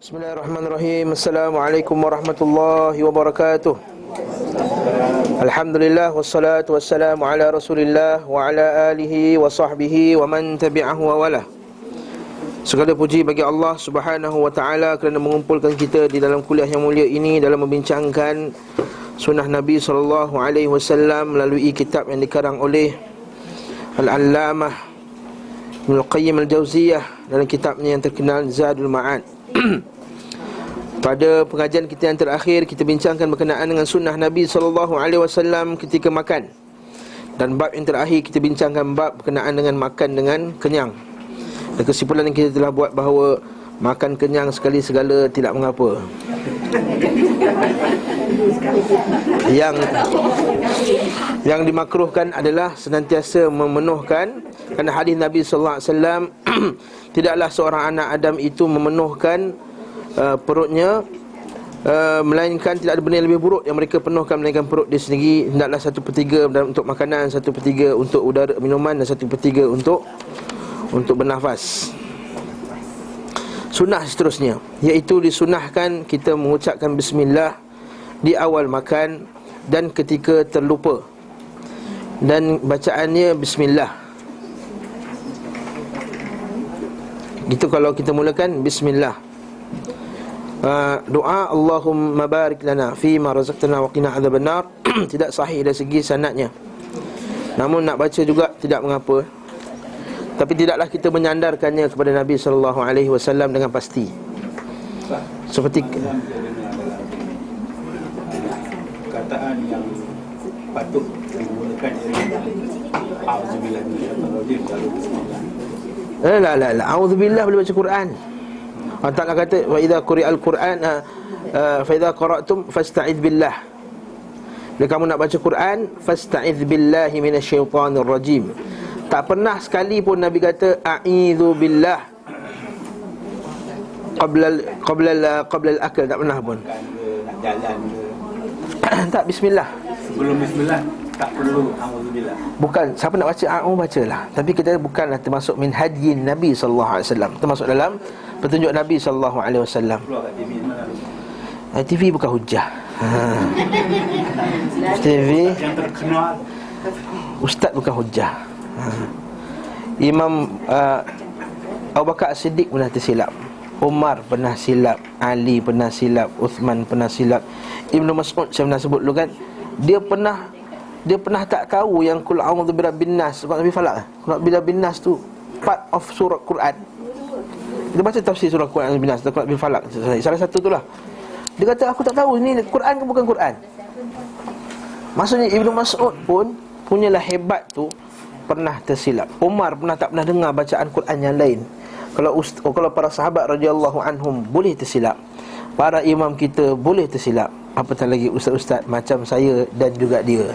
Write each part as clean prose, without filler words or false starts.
Bismillahirrahmanirrahim. Assalamualaikum warahmatullahi wabarakatuh. Alhamdulillah wassalatu wassalamu ala Rasulillah wa ala alihi wa sahbihi wa man tabi'ahu wa wala. Segala puji bagi Allah Subhanahu wa taala kerana mengumpulkan kita di dalam kuliah yang mulia ini dalam membincangkan sunnah Nabi sallallahu alaihi wasallam melalui kitab yang dikarang oleh Al-Allamah Ibnul Qayyim Al-Jauziyah dalam kitabnya yang terkenal Zadul Ma'ad. Pada pengajian kita yang terakhir, kita bincangkan berkenaan dengan sunnah Nabi SAW ketika makan. Dan bab yang terakhir kita bincangkan bab berkenaan dengan makan dengan kenyang. Dan kesimpulan yang kita telah buat bahawa makan kenyang sekali segala tidak mengapa. Yang dimakruhkan adalah senantiasa memenuhkan, kerana hadis Nabi SAW tidaklah seorang anak Adam itu memenuhkan perutnya melainkan tidak ada benda yang lebih buruk yang mereka penuhkan melainkan perut dia sendiri. Hendaklah 1/3 untuk makanan, 1/3 untuk udara minuman, dan 1/3 untuk bernafas. Sunnah seterusnya, iaitu disunahkan kita mengucapkan bismillah di awal makan dan ketika terlupa. Dan bacaannya bismillah. Gitu kalau kita mulakan bismillah. Doa Allahumma barik lana fima razaqtana wa qina adzabannar tidak sahih dari segi sanadnya. Namun nak baca juga tidak mengapa. Tapi tidaklah kita menyandarkannya kepada Nabi sallallahu alaihi wasallam dengan pasti. Seperti kataan yang patut digunakan auzubillah minasyaitonir rajim. La auzubillah boleh baca Quran. Allah Ta'ala kata wa idza quri'al Quran fa idza qara'tum fasta'idz billah. Bila kamu nak baca Quran, fasta'idz billahi minasyaitonir rajim. Tak pernah sekali pun Nabi kata a'idzu billah qabla al-akl, tak pernah pun. Nak jalan ke tak, bismillah. sebelum bismillah tak perlu auzubillah. Bukan, siapa nak baca bacalah. Tapi kita bukanlah termasuk min hadyin Nabi sallallahu alaihi wasallam. Termasuk dalam petunjuk Nabi sallallahu alaihi wasallam. Keluar kat TV mana? TV bukan hujah. TV Yang terkenal ustaz bukan hujah. Imam Abu Bakar As-Siddiq pernah tersilap, Umar pernah silap, Ali pernah silap, Uthman pernah silap, Ibnu Mas'ud saya pernah sebut dulu kan, dia pernah tak tahu yang qul a'udzu birabbin nas, surat Nabi Falaq. Qul birabbin nas tu part of surah Quran. Kita baca tafsir surah Quran bin Nas, Quran bin Falaq, salah satu itulah. Dia kata aku tak tahu ini Quran ke bukan Quran. Maksudnya Ibnu Mas'ud pun punyalah hebat tu pernah tersilap. Umar tak pernah dengar bacaan Quran yang lain. Kalau para sahabat radhiyallahu anhum boleh tersilap, para imam kita boleh tersilap, apatah lagi ustaz-ustaz macam saya dan juga dia.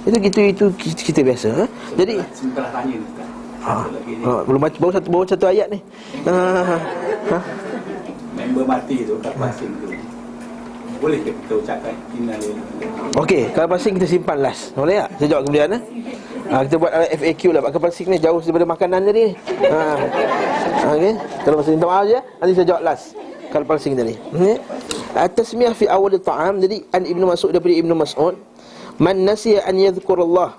Itu kita biasa. Jadi sementara tanya ustaz. belum baca baru satu ayat ni. Member mati tu kat pasing tu, boleh ke kita ucapkan innalillahi? Okey, kalau pasing kita simpan last. Boleh tak? Saya jawab kemudian kita buat FAQ lah. Kalau pasing ni jauh daripada makanan tadi. Okey. Kalau pasing minta maaf je, nanti saya jawab last. Kalau pasing tadi. At-tasmiyah fi awal at-ta'am. Jadi an Ibnu Mas'ud, daripada Ibnu Mas'ud, man nasiya an yadhkurullah.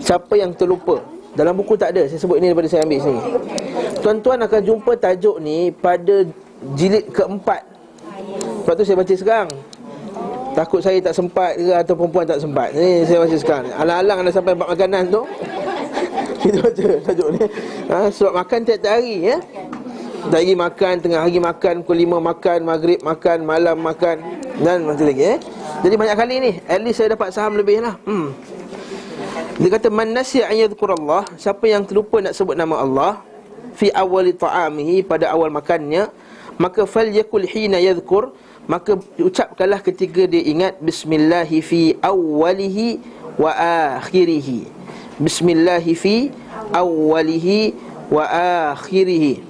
Siapa yang terlupa. Dalam buku tak ada, saya sebut ini daripada saya ambil sini. Tuan-tuan akan jumpa tajuk ni pada jilid keempat. Sebab tu saya baca sekarang. Takut saya tak sempat ke atau perempuan tak sempat. Ni saya baca sekarang. Alang-alang anda sampai bab makanan tu, kita baca tajuk ni. Sebab makan tiap-tiap hari ya. Tiap hari makan, tengah hari makan, pukul 5 makan, maghrib makan, malam makan, dan macam lagi Jadi banyak kali ni, at least saya dapat saham lebih lah. Dia kata man nasiya an yadhkurallah, siapa yang terlupa nak sebut nama Allah fi awali ta'amihi, pada awal makannya, maka falyakul hina yadhkur, maka ucapkanlah ketika dia ingat bismillahi fi awwalihi wa akhirihi. Bismillahi fi awwalihi wa akhirihi.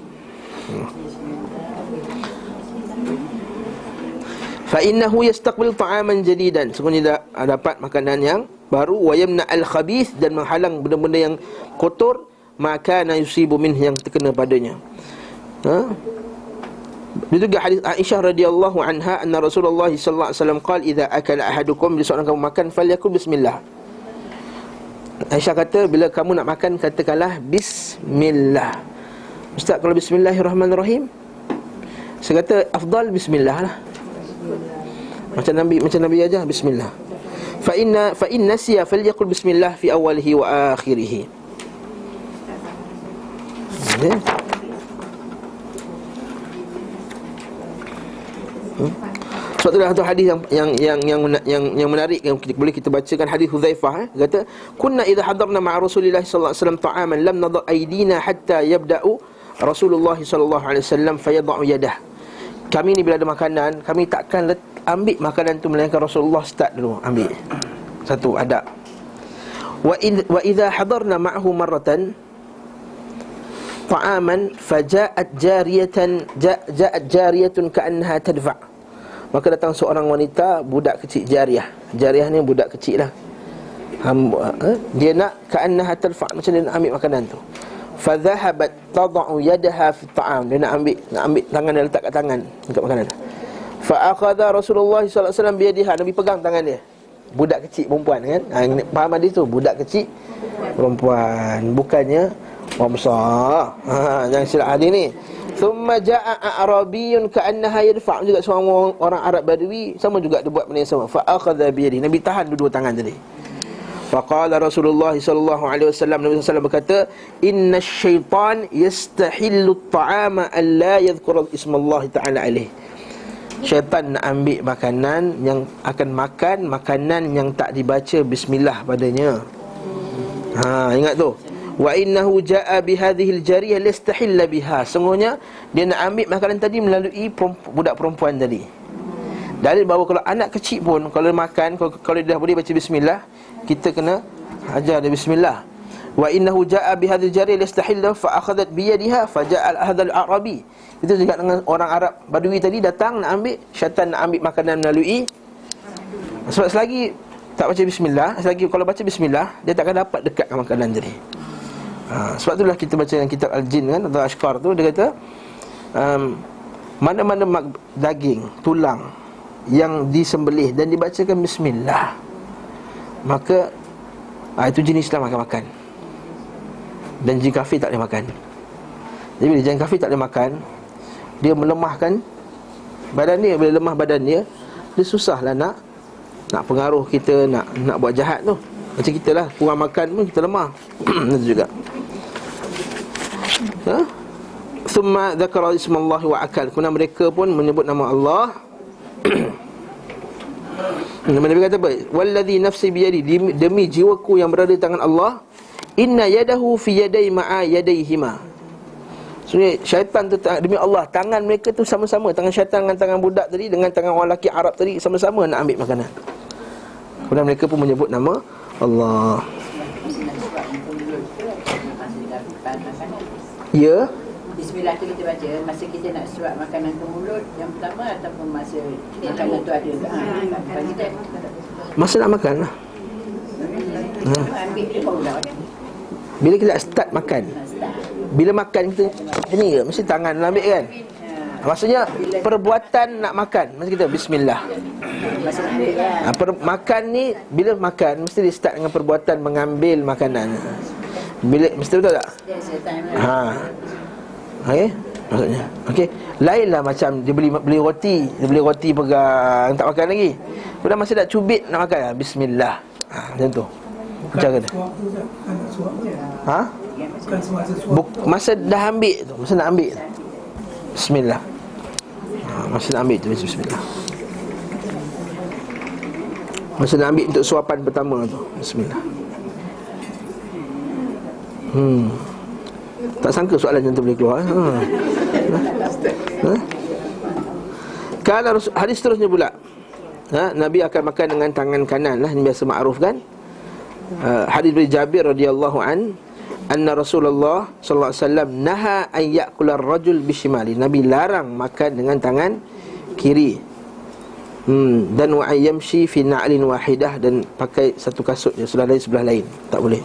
Fa innahu yastaqbil ta'aman jadidan, sesungguhnya dapat makanan yang baru. Wa yamna al-khabith, dan menghalang benda-benda yang kotor. Maka na yusibu min, yang terkena padanya. Itu juga hadis Aisyah radhiyallahu anha, anna Rasulullah sallallahu alaihi wasallam qala idza akala ahadukum, bila seorang kamu makan, falyakul bismillah. Aisyah kata, bila kamu nak makan katakanlah bismillah. Ustaz, kalau bismillahirrahmanirrahim, saya kata afdal bismillah lah. Macam Nabi aja bismillah. Fa in nasiya falyakul bismillah fi awwalihi wa akhirih. Okay. Sebab itulah satu hadis yang menarik yang boleh kita bacakan, hadis Hudzaifah. Dia kata, kunna idza hadarna ma'a Rasulillah sallallahu alaihi wasallam ta'aman lam nadha aydina hatta yabda'u Rasulullah sallallahu alaihi wasallam fayad'u yadah. Kami ni bila ada makanan, kami takkan ambil makanan tu melainkan Rasulullah start dulu ambil. Satu adab. Wa idza hadarna ma'ahu marratan ta'aman faja'at jariyatun ka'annaha tadfa'. Maka datang seorang wanita, budak kecil, jariyah. Jariyah ni budak kecil lah. Dia nak ka'annaha tadfa', macam dia nak ambil makanan tu. Fadhahabat tad'u yadaha fi ta'am. Dia nak ambil tangan dia, letak kat tangan dekat makanan. Fa akhadha Rasulullah sallallahu alaihi wasallam biyadiha. Nabi pegang tangan dia. Budak kecil perempuan kan. Faham hadis tu? Budak kecil perempuan, bukannya orang besar. Jangan silap hadis ni. Thumma ja'a a'rabiyyun ka'annaha yadfa'. Juga seorang orang Arab Badui, sama juga dia buat benda yang sama. Fa akhadha biyadihi. Nabi tahan dua tangan tadi. Faqala Rasulullah sallallahu alaihi wasallam, Nabi sallallahu alaihi wasallam berkata, inna syaitan yastahillu at-ta'ama alla yadhkura ismallah ta'ala alaih. Syaitan nak ambil makanan yang akan makan makanan yang tak dibaca bismillah padanya. Ingat tu. Wa innahu jaa bi hadhihi al-jariyah listahilla biha. Sungguhnya dia nak ambil makanan tadi melalui budak perempuan tadi. Dalil bahawa kalau anak kecil pun kalau makan, kalau dia dah boleh baca bismillah, kita kena ajar dia bismillah. Wa innahu jaa bi hadhihi al-jariyah listahilla fa akhadhat bi yadiha fa jaa al-hadha al-arabi. Itu juga dengan orang Arab Badui tadi datang nak ambil, syaitan nak ambil makanan melalui. Sebab selagi tak baca bismillah, selagi kalau baca bismillah, dia takkan dapat dekatkan makanan tadi. Sebab itulah kita baca dalam kitab Al-Jin kan, atau Ashqar tu, dia kata mana-mana daging, tulang yang disembelih dan dibacakan bismillah, maka itu jin Islam akan makan. Dan jin kafir tak boleh makan. Jadi bila jin kafir tak boleh makan, dia melemahkan badan dia. Bila lemah badan dia, dia susahlah nak pengaruh kita, nak buat jahat tu. Macam kita lah, kurang makan pun kita lemah. Itu juga. Thumma dzakara ismallahi wa akal. Kemudian mereka pun menyebut nama Allah. Nabi kata apa? Wallazi nafsi biyadi, demi jiwaku yang berada di tangan Allah, inna yadahu fi yaday ma'a yadayhima. Sebenarnya syaitan tu, demi Allah, tangan mereka tu sama-sama. Tangan syaitan dengan tangan budak tadi, dengan tangan orang lelaki Arab tadi, sama-sama nak ambil makanan. Kemudian mereka pun menyebut nama Allah. Ya. Bismillah tu kita baca masa kita nak suap makanan ke mulut yang pertama, ataupun masa makanan tu ada masa nak makan lah. Ambil dia baru dah. Bila kita nak start makan, bila makan kita macam ni ke? Mesti tangan nak ambil kan? Maksudnya perbuatan nak makan, mesti kita bismillah. Makan ni, bila makan mesti dia start dengan perbuatan mengambil makanan. Bila, mesti betul tak? Okey, maksudnya. Okey, lainlah macam dia beli roti pegang tak makan lagi. Kemudian masa nak cubit nak makan, bismillah. Macam tu. Macam kata. Masa dah ambil tu, masa nak ambil tu, bismillah. Masa nak ambil tu, bismillah. Masa nak ambil untuk suapan pertama tu, bismillah. Tak sangka soalan macam tu boleh keluar. Kalau hadis seterusnya pula, Nabi akan makan dengan tangan kanan lah, ini biasa makruf kan. Hadis dari Jabir radhiyallahu an, anna Rasulullah sallallahu alaihi wasallam naha an ya'kula ar-rajul bishimali. Nabi larang makan dengan tangan kiri. Dan wa ayyamshi fi na'lin wahidah, dan pakai satu kasut sebelah lain, tak boleh.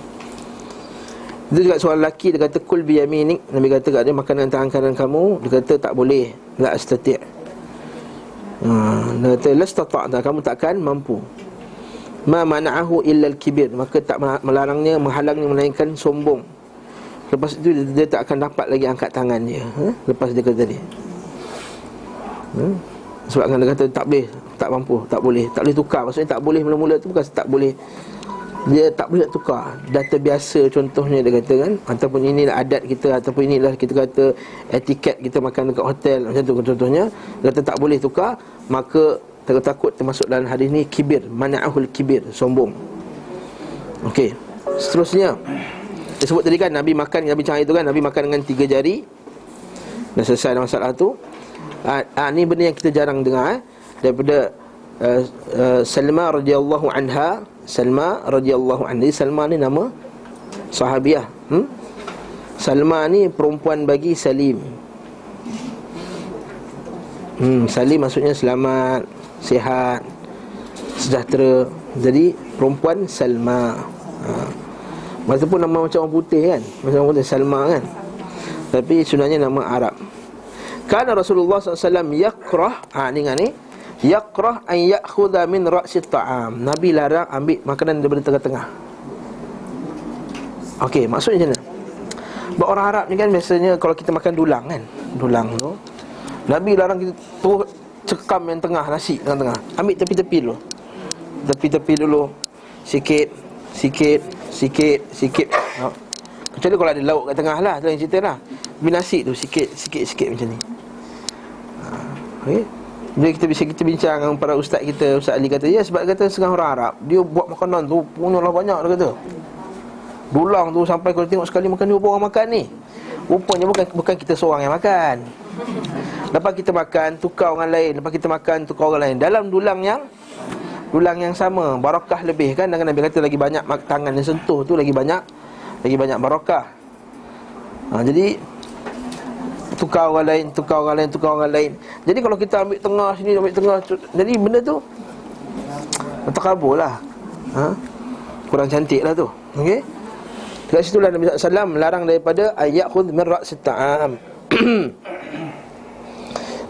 Dia juga soal lelaki, dia kata kul biyaminik. Nabi kata kat dia, makan dengan tangan kanan kamu. Dia kata tak boleh, la astati'. Dia kata lastata'ta, kamu takkan mampu. Ma mana'ahu illa al-kibir, maka tak melarangnya, menghalangnya melainkan sombong. Lepas itu dia tak akan dapat lagi angkat tangan dia, lepas dia kata tadi. Sebab kan dia kata tak boleh, tak mampu, tak boleh tukar. Maksudnya tak boleh mula-mula tu bukan tak boleh, dia tak boleh nak tukar. Dah terbiasa, contohnya dia kata kan, ataupun inilah adat kita, ataupun inilah kita kata etiket kita makan dekat hotel, macam tu contohnya. Dia kata tak boleh tukar, maka takut termasuk dalam hadis ni kibir, mana'ahul kibir, sombong. Okey, seterusnya dia sebut tadi kan, Nabi makan, Nabi bincang itu kan, Nabi makan dengan 3 jari. Dah selesai masalah tu. Ni benda yang kita jarang dengar daripada Salma radhiyallahu anha. Salma radhiyallahu anha. Salma ni nama sahabiah. Salma ni perempuan bagi Salim. Salim maksudnya selamat, sihat, sejahtera. Jadi perempuan Salma. Masa pun nama macam orang putih kan, macam orang putih, Salma kan. Tapi sebenarnya nama Arab. Kana Rasulullah SAW yakrah, ni ingat ni, yakrah an ya'khudha min ra'si ta'am. Nabi larang ambil makanan daripada tengah-tengah. Okey, maksudnya macam mana? Buat orang Arab ni kan biasanya kalau kita makan dulang kan, dulang tu Nabi larang kita terus cekam yang tengah nasi, tengah-tengah. Ambil tepi-tepi dulu. Tepi-tepi dulu. Sikit. Kecuali kalau ada lauk kat tengah lah, tu yang cerita lah. Ambil nasi tu sikit macam ni. Okay. Bila kita bincang dengan para ustaz kita, Ustaz Ali kata, ya sebab kata setengah orang Arab dia buat makanan tu punyalah banyak, dia kata. Dulang tu sampai kalau tengok sekali makan 2 orang makan ni. Rupanya bukan kita seorang yang makan. Lepas kita makan, tukar orang lain. Lepas kita makan, tukar orang lain. Dalam dulang yang sama, barakah lebih kan. Dan Nabi kata lagi banyak tangan yang sentuh tu, lagi banyak barakah. Jadi tukar orang lain. Jadi kalau kita ambil tengah sini, jadi benda tu takabur lah. Kurang cantik lah tu. Okey. Kat situlah Nabi SAW melarang daripada ayakhudh min ra'si ta'am.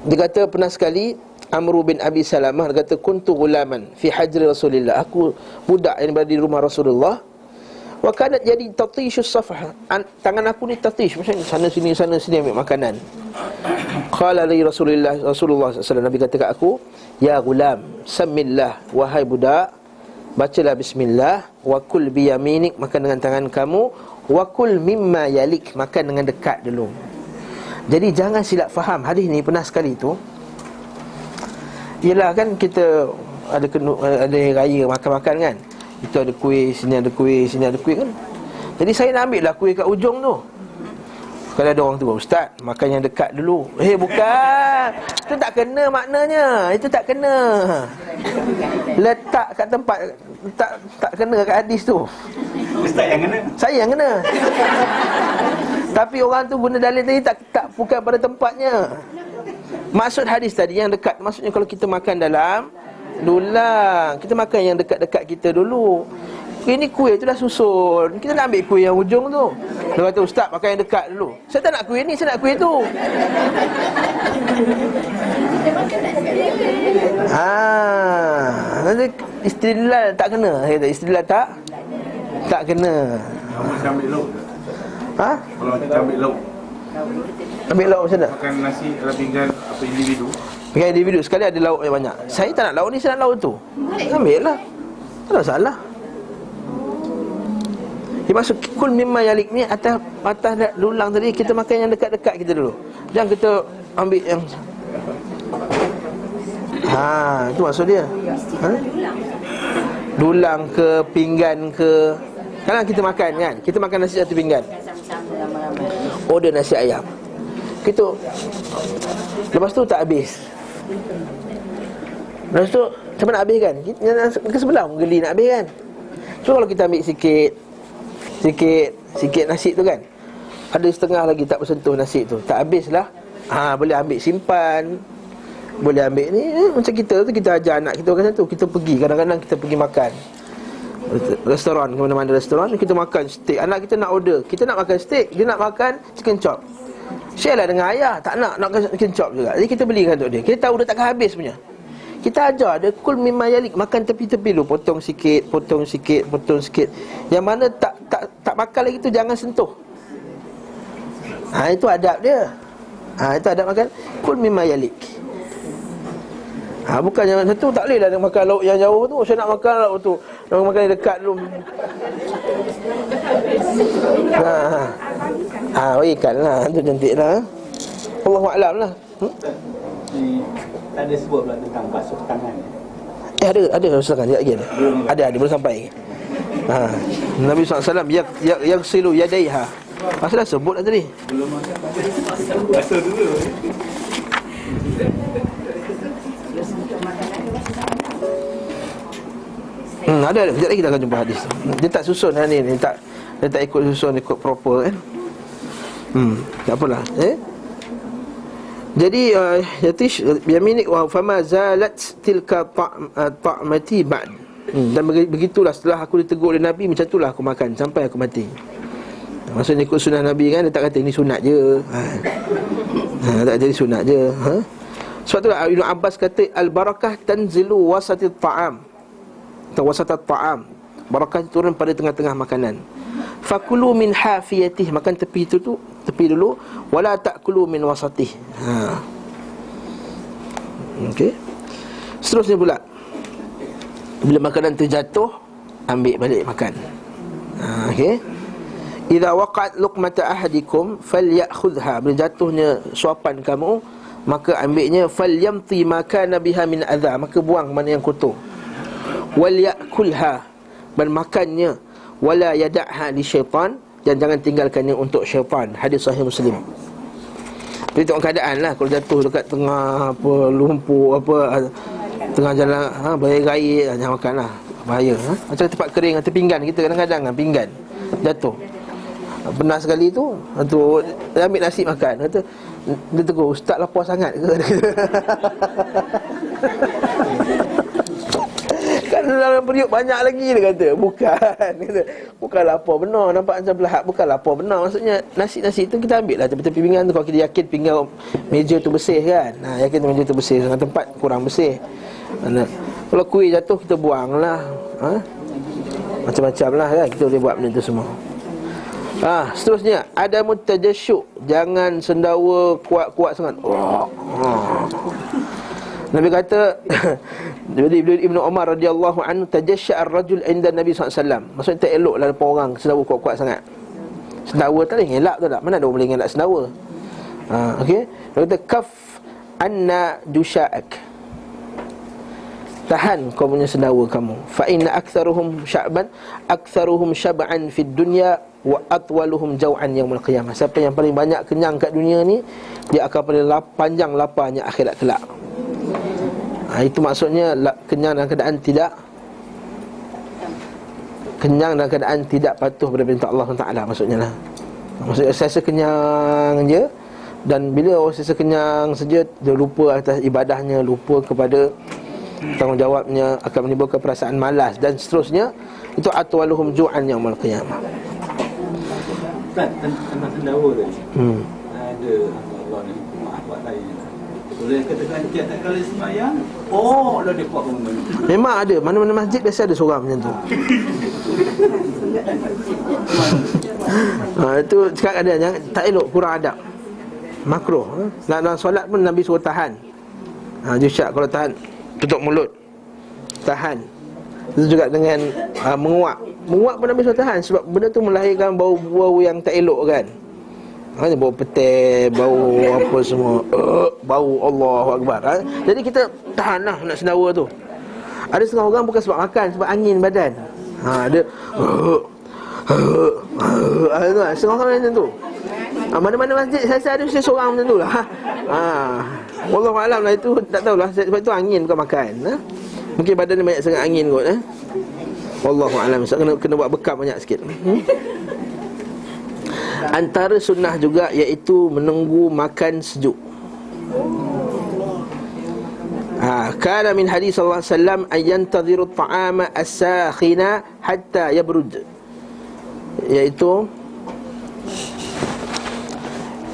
Dia kata pernah sekali Amru bin Abi Salamah, dia kata kuntu gulaman fi hajri Rasulillah, aku budak yang berada di rumah Rasulullah. Wa kanat jadi tatishu safah, tangan aku ni tatish, macam sana sini ambil makanan. Qala li Rasulullah SAW, Nabi kata kat aku, ya gulam samillah, wahai budak, bacalah bismillah, wa kul bi yaminik, makan dengan tangan kamu, wa kul mimma yalik, makan dengan dekat dulu. Jadi jangan silap faham hadis ni. Pernah sekali tu, ialah kan kita ada raya makan-makan kan, kita ada kuih, sini ada kuih kan. Jadi saya nak ambil lah kuih kat ujung tu. Kalau ada orang tu, ustaz, makan yang dekat dulu. Bukan, itu tak kena maknanya. Itu tak kena. Letak kat tempat, tak kena kat hadis tu. Ustaz yang kena, saya yang kena. Tapi orang tu guna dalil tadi tak bukan pada tempatnya. Maksud hadis tadi yang dekat, maksudnya kalau kita makan dalam dulang, kita makan yang dekat-dekat kita dulu. Ini kuih tu dah susun, kita nak ambil kuih yang ujung tu. Dia kata, ustaz makan yang dekat dulu. Saya tak nak kuih ni, saya nak kuih tu. Nanti istidlal tak kena. Saya kata istidlal tak kena. Kita ambil lauk. Kalau kita ambil lauk, ambil lauk macam mana? makan nasi dalam pinggan apa individu. Pinggan individu, sekali ada lauk yang banyak. Saya tak nak lauk ni, saya nak lauk tu. Ambil lah, tak ada salah. Dia maksud kul mimma yalik ni atas dulang tadi, kita makan yang dekat-dekat kita dulu. Jangan kita ambil yang itu maksud dia. Dulang ke pinggan ke. Kadang kita makan kan, kita makan nasi satu pinggan, order nasi ayam, kita lepas tu tak habis. Lepas tu macam mana nak habis kan? Ke sebelah geli nak habis kan. So kalau kita ambil sikit nasi tu kan, ada setengah lagi tak bersentuh nasi tu, tak habislah. Boleh ambil simpan, boleh ambil ni. Macam kita tu, kita ajar anak kita macam tu. Kita pergi, kadang-kadang kita pergi makan, restoran, ke mana-mana restoran, kita makan steak. Anak kita nak order, kita nak makan steak, dia nak makan chicken chop. Share lah dengan ayah, tak nak makan chicken chop juga. Jadi kita belikan untuk dia. Kita tahu dia takkan habis punya. Kita ajar dia kul mimma yalik, makan tepi-tepi dulu, potong sikit, potong sikit, potong sikit. Yang mana tak makan lagi tu jangan sentuh. Itu adab dia. Itu adab makan kul mimma yalik. Bukan jangan satu, tak boleh lah nak makan lauk yang jauh tu. Saya nak makan lauk tu, nak makan yang dekat dulu. Ikan lah, tu cantik lah. Allahu'alam lah. Tak ada sebut pula tentang basuh tangan. Ada silakan dia lagi ada. Ada boleh sampai. Nabi SAW yang silu yadaiha. Masalah sebut lah tadi. Belum makan basuh dulu. Ada. Sekejap lagi kita akan jumpa hadis. Dia tak susun ni. Dia tak ikut susun, ikut proper kan. Tak apalah. Jadi yatish yaminik wa fama zalat tilka ta'mati ba'd. Dan begitulah setelah aku ditegur oleh Nabi, macam itulah aku makan sampai aku mati. Maksudnya ikut sunnah Nabi kan. Dia tak kata ini sunat je. Tak jadi sunat je. Sebab tu Ibn Abbas kata al-barakah tanzilu wasatit ta'am, atau wasatat ta'am. Barakah turun pada tengah-tengah makanan. Fakulu min hafiyatih, makan tepi dulu, wala ta'kulu min wasatih. Okey. Seterusnya pula, bila makanan tu jatuh, ambil balik makan. Okey. Idza waqa'at luqmata ahadikum falyakhudha, bila jatuhnya suapan kamu, maka ambilnya, falyamti ma kana biha min adza, maka buang mana yang kotor. Wal yakulha, dan makannya, wala yada'ha li syaitan, dan jangan tinggalkannya untuk syaitan. Hadis sahih Muslim. Jadi tengok keadaan lah. Kalau jatuh dekat tengah apa, lumpur apa, tengah jalan bergair, jangan makan lah, bahaya. Macam tempat kering atau pinggan kita kadang-kadang pinggan jatuh. Pernah sekali tu dia ambil nasi makan. Kata, dia tegur, ustaz lapar sangat ke? Kan dalam periuk banyak lagi, dia kata. Bukan lapar benar. Nampak macam belahak, bukan lapar benar. Maksudnya nasi tu kita ambil lah tepi-tepi pinggan tu. Kalau kita yakin pinggan meja tu bersih kan, yakin meja tu bersih, dengan tempat kurang bersih. Kalau kuih jatuh, kita buang lah. Macam-macam lah kan, kita boleh buat benda tu semua. Seterusnya, ada mutajasyuk, jangan sendawa kuat-kuat sangat. Nabi kata jadi Ibnu Umar radhiyallahu anhu, tajashya ar-rajul inda Nabi SAW. Maksudnya tak eloklah depan orang sendawa kuat-kuat sangat. Sendawa tak boleh ngelak tu tak. Mana ada orang boleh ngelak sendawa. Okey. Dia kata kaf anna dusha'ak, tahan kau punya sendawa kamu. Fa inna aktsaruhum syab'an fid dunya wa atwaluhum jau'an yaumil qiyamah. Siapa yang paling banyak kenyang kat dunia ni, dia akan paling panjang laparnya akhirat kelak. Itu maksudnya kenyang dalam keadaan tidak patuh pada perintah Allah Taala, maksudnya lah. Maksudnya rasa kenyang je, dan bila orang rasa kenyang saja, dia lupa atas ibadahnya, lupa kepada tanggungjawabnya, akan menimbulkan perasaan malas dan seterusnya. Itu atwaluhum ju'an yaumil qiyamah. Tentang sendawa tadi. Ada Allah ni maaf buat lain. Boleh katakan tiap kali sembahyang, lah dia buat bangun. Memang ada, mana-mana masjid biasa ada seorang macam tu. Itu cakap ada, jangan, tak elok, kurang adab, makruh. Dalam solat pun Nabi suruh tahan. Jusyak kalau tahan, tutup mulut, tahan. Itu juga dengan menguap pun Nabi suruh tahan, sebab benda tu melahirkan bau-bau yang tak elok kan. Hanya bau petai, bau apa semua, bau Allahu Akbar. Jadi kita tahan lah nak sendawa tu. Ada setengah orang bukan sebab makan, sebab angin badan. Dia setengah orang macam tu. Mana-mana masjid saya ada seorang macam tu lah. Wallahu a'lam lah, itu tak tahulah, sebab itu angin bukan makan. Mungkin badan dia banyak sangat angin kot. Wallahu a'lam. Kena buat bekam banyak sikit. Antara sunnah juga iaitu menunggu makan sejuk. Kana min hadis sallallahu alaihi wasallam ayantadhiru at-ta'ama as-sakhina hatta yabrud, iaitu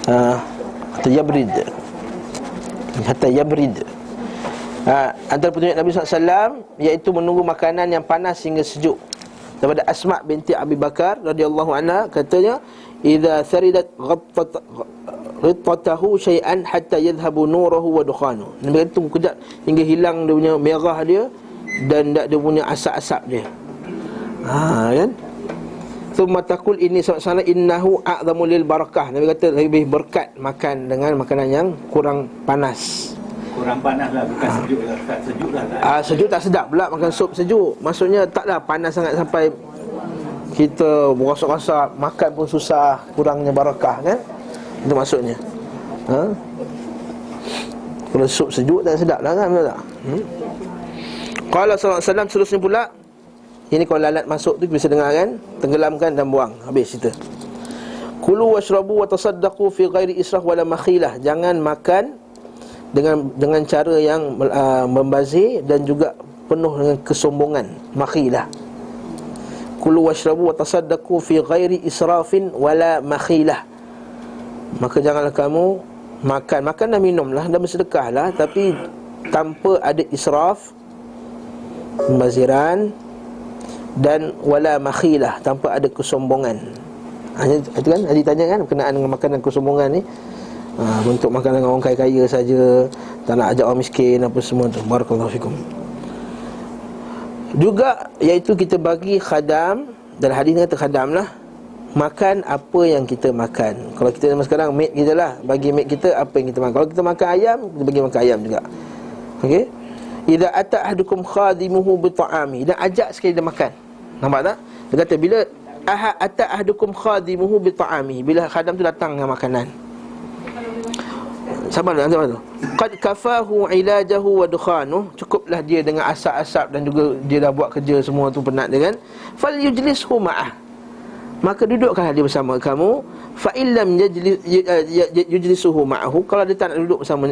hatta yabrid, hatta yabrid. Antara petunjuk Nabi SAW iaitu menunggu makanan yang panas hingga sejuk. Daripada Asma binti Abi Bakar radhiyallahu anha, katanya, idza tharidat ghattatahu syai'an hatta yadhhabu nuruhu wa dukhanu. Nabi kata tunggu kejap hingga hilang dia punya merah dia dan dia punya asap-asap dia. Kan? Thumma taqul inni sallallahu innahu a'zamu lil barakah. Nabi kata lebih berkat makan dengan makanan yang kurang panas. Kurang panas lah, bukan sejuk lah. Tak sejuk lah tak. Sejuk tak sedap pula makan sup sejuk. Maksudnya taklah panas sangat sampai kita berosok-osok, makan pun susah, kurangnya barakah kan. Itu maksudnya. Kalau sup sejuk tak sedap lah kan, betul tak? Qala sallallahu alaihi wasallam, seterusnya pula, ini kalau lalat masuk tu bisa dengar kan, tenggelamkan dan buang. Habis cerita. Kulu washrabu wa tasaddaqu fi ghairi israf wala makhilah. Jangan makan dengan cara yang membazir dan juga penuh dengan kesombongan, makhilah. Kulu washrabu wa tasaddaqu fi ghairi israfin wala makhilah. Maka janganlah kamu makan dan minumlah dan bersedekahlah, tapi tanpa ada israf, pembaziran, dan wala makhilah, tanpa ada kesombongan. Itu kan Adi tanya kan berkenaan dengan makan dan kesombongan ni. Untuk makan dengan orang kaya-kaya saja, tak nak ajak orang miskin apa semua tu. Barakallahu fikum. Juga iaitu kita bagi khadam, dan hadis ni kata khadam lah, makan apa yang kita makan. Kalau kita sekarang maid kita lah, bagi maid kita apa yang kita makan. Kalau kita makan ayam, kita bagi makan ayam juga. Okey. Idza ata ahadukum khadimuhu bi ta'ami, dan ajak sekali dia makan. Nampak tak? Dia kata bila ata ahadukum khadimuhu bi ta'ami, bila khadam tu datang dengan makanan. Sabar tu. Qad kafahu ilajahu wa dukhanuh, cukuplah dia dengan asap-asap dan juga dia dah buat kerja semua tu, penat dia kan. Fal yujlishu ma'ah, maka dudukkanlah dia bersama kamu. Fa illam yujlisuhu ma'ahu, kalau dia tak nak duduk bersama,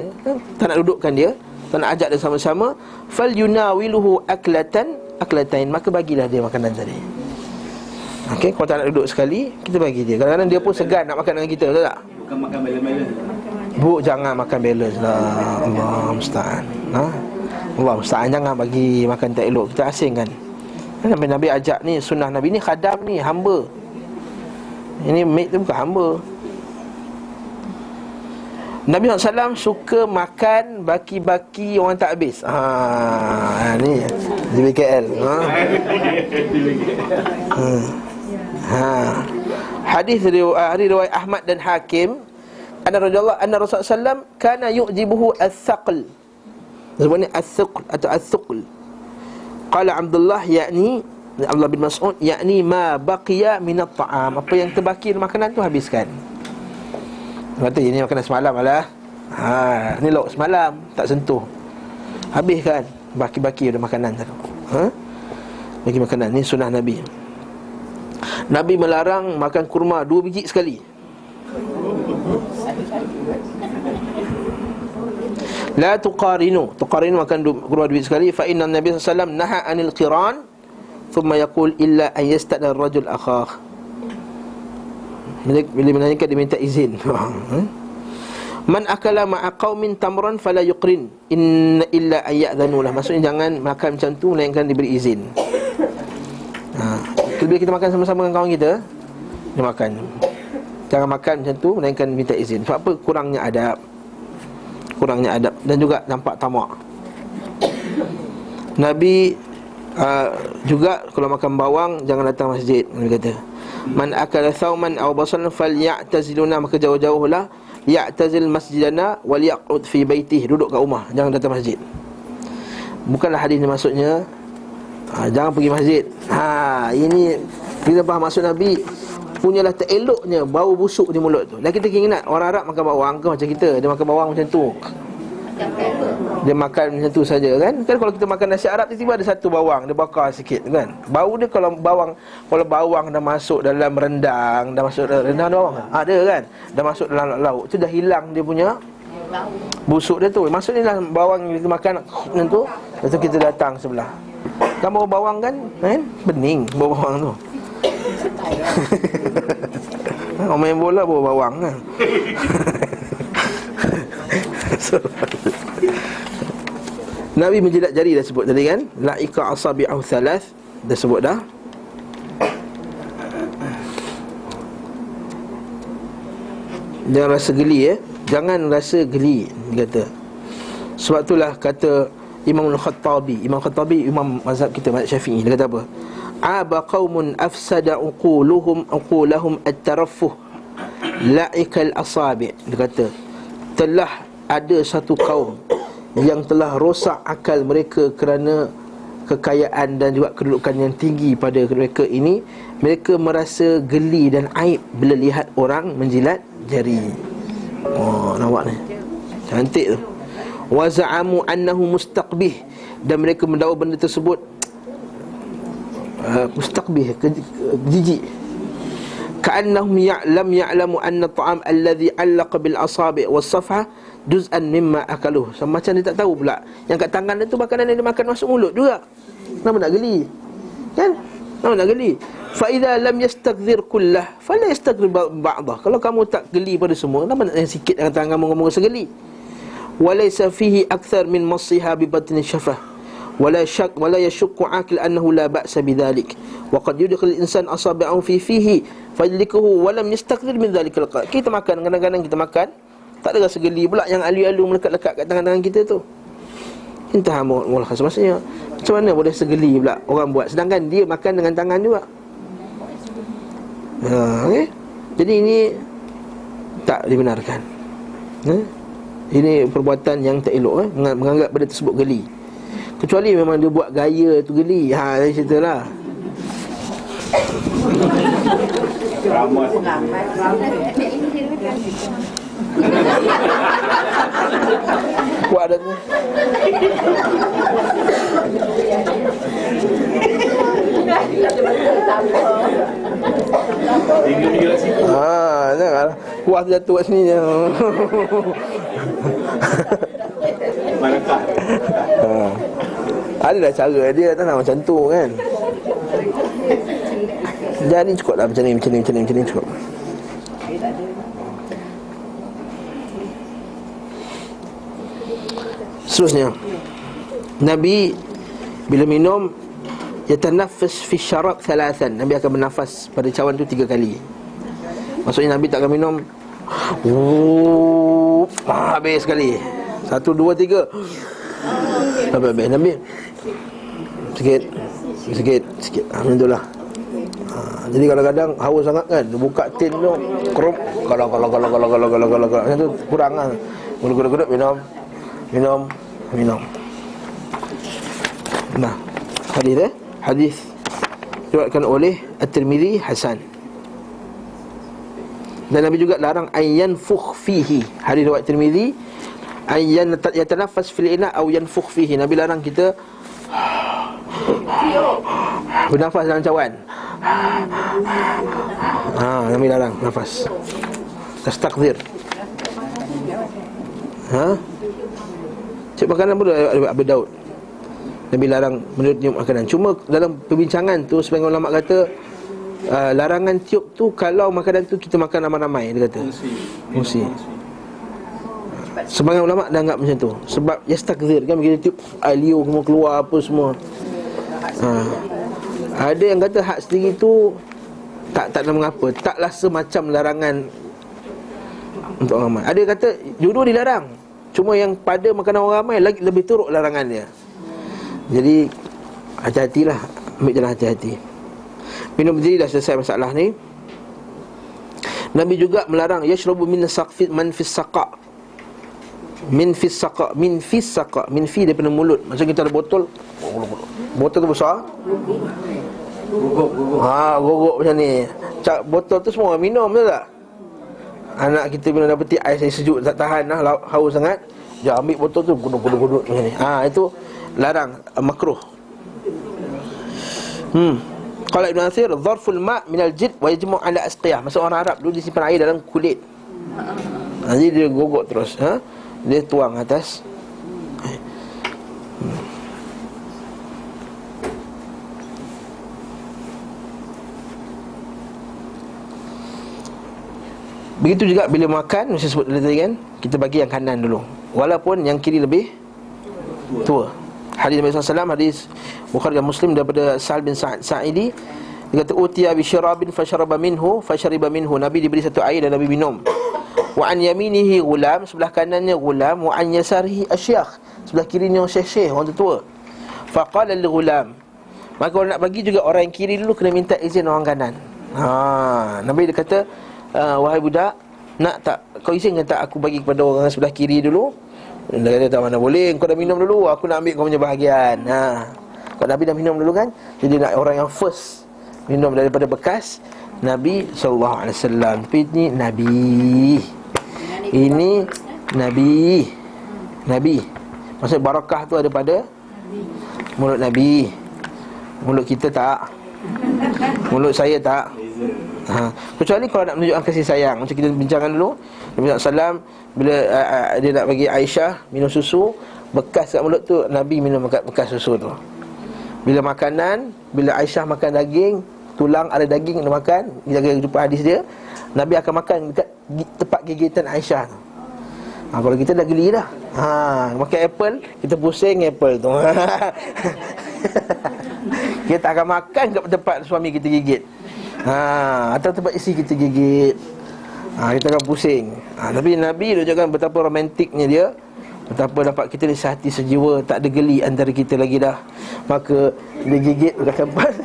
tak nak dudukkan dia, tak nak ajak dia sama-sama, fal yunawiluhu aklatain, maka bagilah dia makanan tadi. Okey, kalau tak nak duduk sekali, kita bagi dia. Kadang-kadang dia pun segan nak makan dengan kita, betul tak? Bukan makan balance-balance. Bu, jangan makan balance lah. Allah musta'an. Allah musta'an, jangan bagi makan tak elok, kita asingkan. Nabi ajak ni, sunnah Nabi ni, khadam ni, hamba. Ini maid tu bukan hamba. Nabi SAW suka makan baki-baki orang tak habis. Ni di BKL. Hadis riwayat Ahmad dan Hakim, anna Rasulullah sallam kana yu'jibuhu al-thaql. Sebenarnya al-thaql atau al-thaql. Qala Abdullah, yakni Abdullah bin Mas'ud, yakni ma baqiya min at-ta'am, apa yang terbaki makanan tu habiskan. Kata ini makanan semalam lah. Ni lauk semalam tak sentuh, habiskan, baki-baki ada makanan tu. Bagi makanan ni sunnah Nabi. Nabi melarang makan kurma 2 biji sekali. La tuqarinu makan kurma 2 biji sekali. Fa inna Nabi sallallahu alaihi wasallam naha anil qiran, thumma yaqul illa an yasta'dina ar-rajul akhah. Bila menanyakan dia minta izin. Man akala ma'a qaumin tamran fala yuqrin inna illa an ya'dhanu lah. Maksudnya jangan makan macam tu melainkan diberi izin. Bila kita makan sama-sama dengan kawan kita, dia makan. Jangan makan macam tu melainkan minta izin. Sebab apa? Kurangnya adab dan juga nampak tamak. Nabi juga kalau makan bawang jangan datang masjid. Nabi kata, man akala thawman aw basalan falyataziluna, maka jauh-jauhlah, ya'tazil masjidana wal yaqud fi baitihi, duduk kat rumah, jangan datang masjid. Bukanlah hadis ni maksudnya jangan pergi masjid. Ini bila faham maksud Nabi, punyalah tereloknya bau busuk di mulut tu. Dan kita ingat orang Arab makan bawang ke macam kita, dia makan bawang macam tu, dia makan macam tu saja kan. Kan kalau kita makan nasi Arab tiba-tiba ada satu bawang, dia bakar sikit kan. Bau dia kalau bawang dah masuk dalam rendang, dah masuk dalam rendang ada bawang. Ada kan? Dah masuk dalam lauk, tu dah hilang dia punya Busuk dia tu. Maksudnya lah bawang yang kita makan tu, lepas tu kita datang sebelah. Kan bau bawang kan? Bening bau bawang tu. Orang main bola bau bawang kan. Nabi menjilat jari dah sebut tadi kan. La'ika asabi'ahu thalath, dah sebut dah. Jangan rasa geli Jangan rasa geli, dia kata. Sebab itulah kata Imam Al-Khattabi, imam mazhab kita, mazhab Syafi'i, dia kata apa? Aba qaumun afsada uqulahum at-taraffuh la'ikal asabi'. Dia kata telah ada satu kaum yang telah rosak akal mereka kerana kekayaan dan juga kedudukan yang tinggi pada mereka ini. Mereka merasa geli dan aib bila lihat orang menjilat jari. Oh, nampak ni, cantik tu. Wa za'amu annahu mustaqbih, dan mereka mendakwa benda tersebut mustaqbih, jijik. Ka'annahum ya'lamu anna ta'am alladhi 'allaqa bil asabi' was safha juz'an mimma akaluh. Sama macam dia tak tahu pula yang kat tangan dia tu makanan yang dia makan masuk mulut juga. Kenapa nak geli? Kan? Kenapa nak geli? Fa idza lam yastakthir kullah fala yastakthir ba'dah. Kalau kamu tak geli pada semua, kenapa nak yang sikit dengan tangan kamu rasa geli? Walaysa fihi akthar min massiha bi batni syafah wala yashukku aqil annahu la ba'sa bidzalik wa qad yudkhil al-insan asabi'ahu fi fihi fadlikuhu wa lam yastakthir min dhalika. Kita makan, kadang-kadang kita makan tak ada rasa geli pula yang alu-alu melekat-lekat kat tangan-tangan kita tu. Entah mula khas, maksudnya macam mana boleh segeli pula orang buat, sedangkan dia makan dengan tangan juga. Okay? Jadi ini tak dibenarkan. Ini perbuatan yang tak elok, menganggap benda tersebut geli. Kecuali memang dia buat gaya tu geli. Dari situ lah. Kuat dah tu. Jangan kuah jatuh kat sini je. Manakah? Adalah cara dia, tak nak macam tu kan. Jadi cukup lah macam ni cukup. Seterusnya, Nabi bila minum yatanaffas fi syarab thalathan. Nabi akan bernafas pada cawan tu 3 kali. Maksudnya Nabi tak akan minum habis sekali. 1, 2, 3 habis. Nabi Sikit alhamdulillah. Jadi kadang-kadang haus sangat kan, dia buka tin tu kerup, kalau macam tu kurang lah. Gulung-gulung minum. Nah, hadis diriwayatkan oleh At-Tirmizi hasan. Dan Nabi juga larang ayyanfukh fihi. Hadis riwayat Tirmizi, ayyan yatanaffas fil ina aw yanfukh fihi. Nabi larang kita bernafas dalam cawan. Nabi larang nafas. Tastakthir. Cik makanan pun ada Abu Daud. Nabi larang meniup makanan. Cuma dalam perbincangan tu sebagian ulama kata larangan tiup tu kalau makanan tu kita makan ramai-ramai, dia kata. Fungsi. Sebagian ulama dah anggap macam tu. Sebab yastakthir kan, bila tiup alio semua keluar apa semua. Ada yang kata hak sendiri tu tak ada mengapa, taklah semacam larangan untuk orang ramai. Ada yang kata dua-dua dilarang, cuma yang pada makanan orang ramai lagi lebih teruk larangan dia. Jadi hati-hatilah, ambil jalan hati-hati. Minum sendiri dah selesai masalah ni. Nabi juga melarang yashrabu min saqfi man fis saqa. Min fis saqa, min fi daripada mulut. Macam kita ada botol tu besar. Gogok macam ni. Botol tu semua orang minum, betul tak? Anak kita bila dah petik ais yang sejuk tak tahan lah, haus sangat, dia ambil botol tu guduk macam ni. Itu larang, makruh. Qala Ibn Athir, dharful ma' minal jid wa yajmu' ala asqiyah. Maksud orang Arab dulu disimpan air dalam kulit. Jadi dia gogok terus. dia tuang atas. Begitu juga bila makan, saya sebut tadi kan, kita bagi yang kanan dulu, walaupun yang kiri lebih tua. Hadis Nabi SAW, hadis Bukhari dan Muslim daripada Sa'al bin Sa'idi, dia kata utiya bi syarabin fasyaraba minhu fashariba minhu. Nabi diberi satu air dan Nabi minum. Wa an yaminihi ghulam, sebelah kanannya ghulam, wa an yasarihi asyakh, sebelah kirinya syekh-syekh, orang tua. Faqala lil ghulam, maka orang nak bagi juga orang yang kiri dulu kena minta izin orang kanan. Nabi dia kata, wahai budak, nak tak kau izin tak aku bagi kepada orang sebelah kiri dulu? Dia kata tak, mana boleh, kau dah minum dulu, aku nak ambil kau punya bahagian. Kau Nabi dah minum dulu kan, jadi nak orang yang first minum daripada bekas Nabi SAW. Tapi ini Nabi, ini Nabi, maksud barakah tu ada pada mulut Nabi. Mulut kita tak, mulut saya tak. Kecuali kalau nak menunjukkan kasih sayang. Macam kita bincangkan dulu, Nabi SAW bila dia nak bagi Aisyah minum susu, bekas kat mulut tu Nabi minum bekas susu tu. Bila makanan, bila Aisyah makan daging, tulang ada daging dia makan, kita jumpa hadis dia, Nabi akan makan dekat tempat gigitan Aisyah tu. Kalau kita dah geli dah, makan apple, kita pusing apple tu. Kita tak akan makan kat tempat suami kita gigit, atau tempat isteri kita gigit, kita akan pusing. Tapi Nabi tunjukkan betapa romantiknya dia, betapa dapat kita ni sehati sejiwa, tak ada geli antara kita lagi dah. Maka dia gigit dekat tempat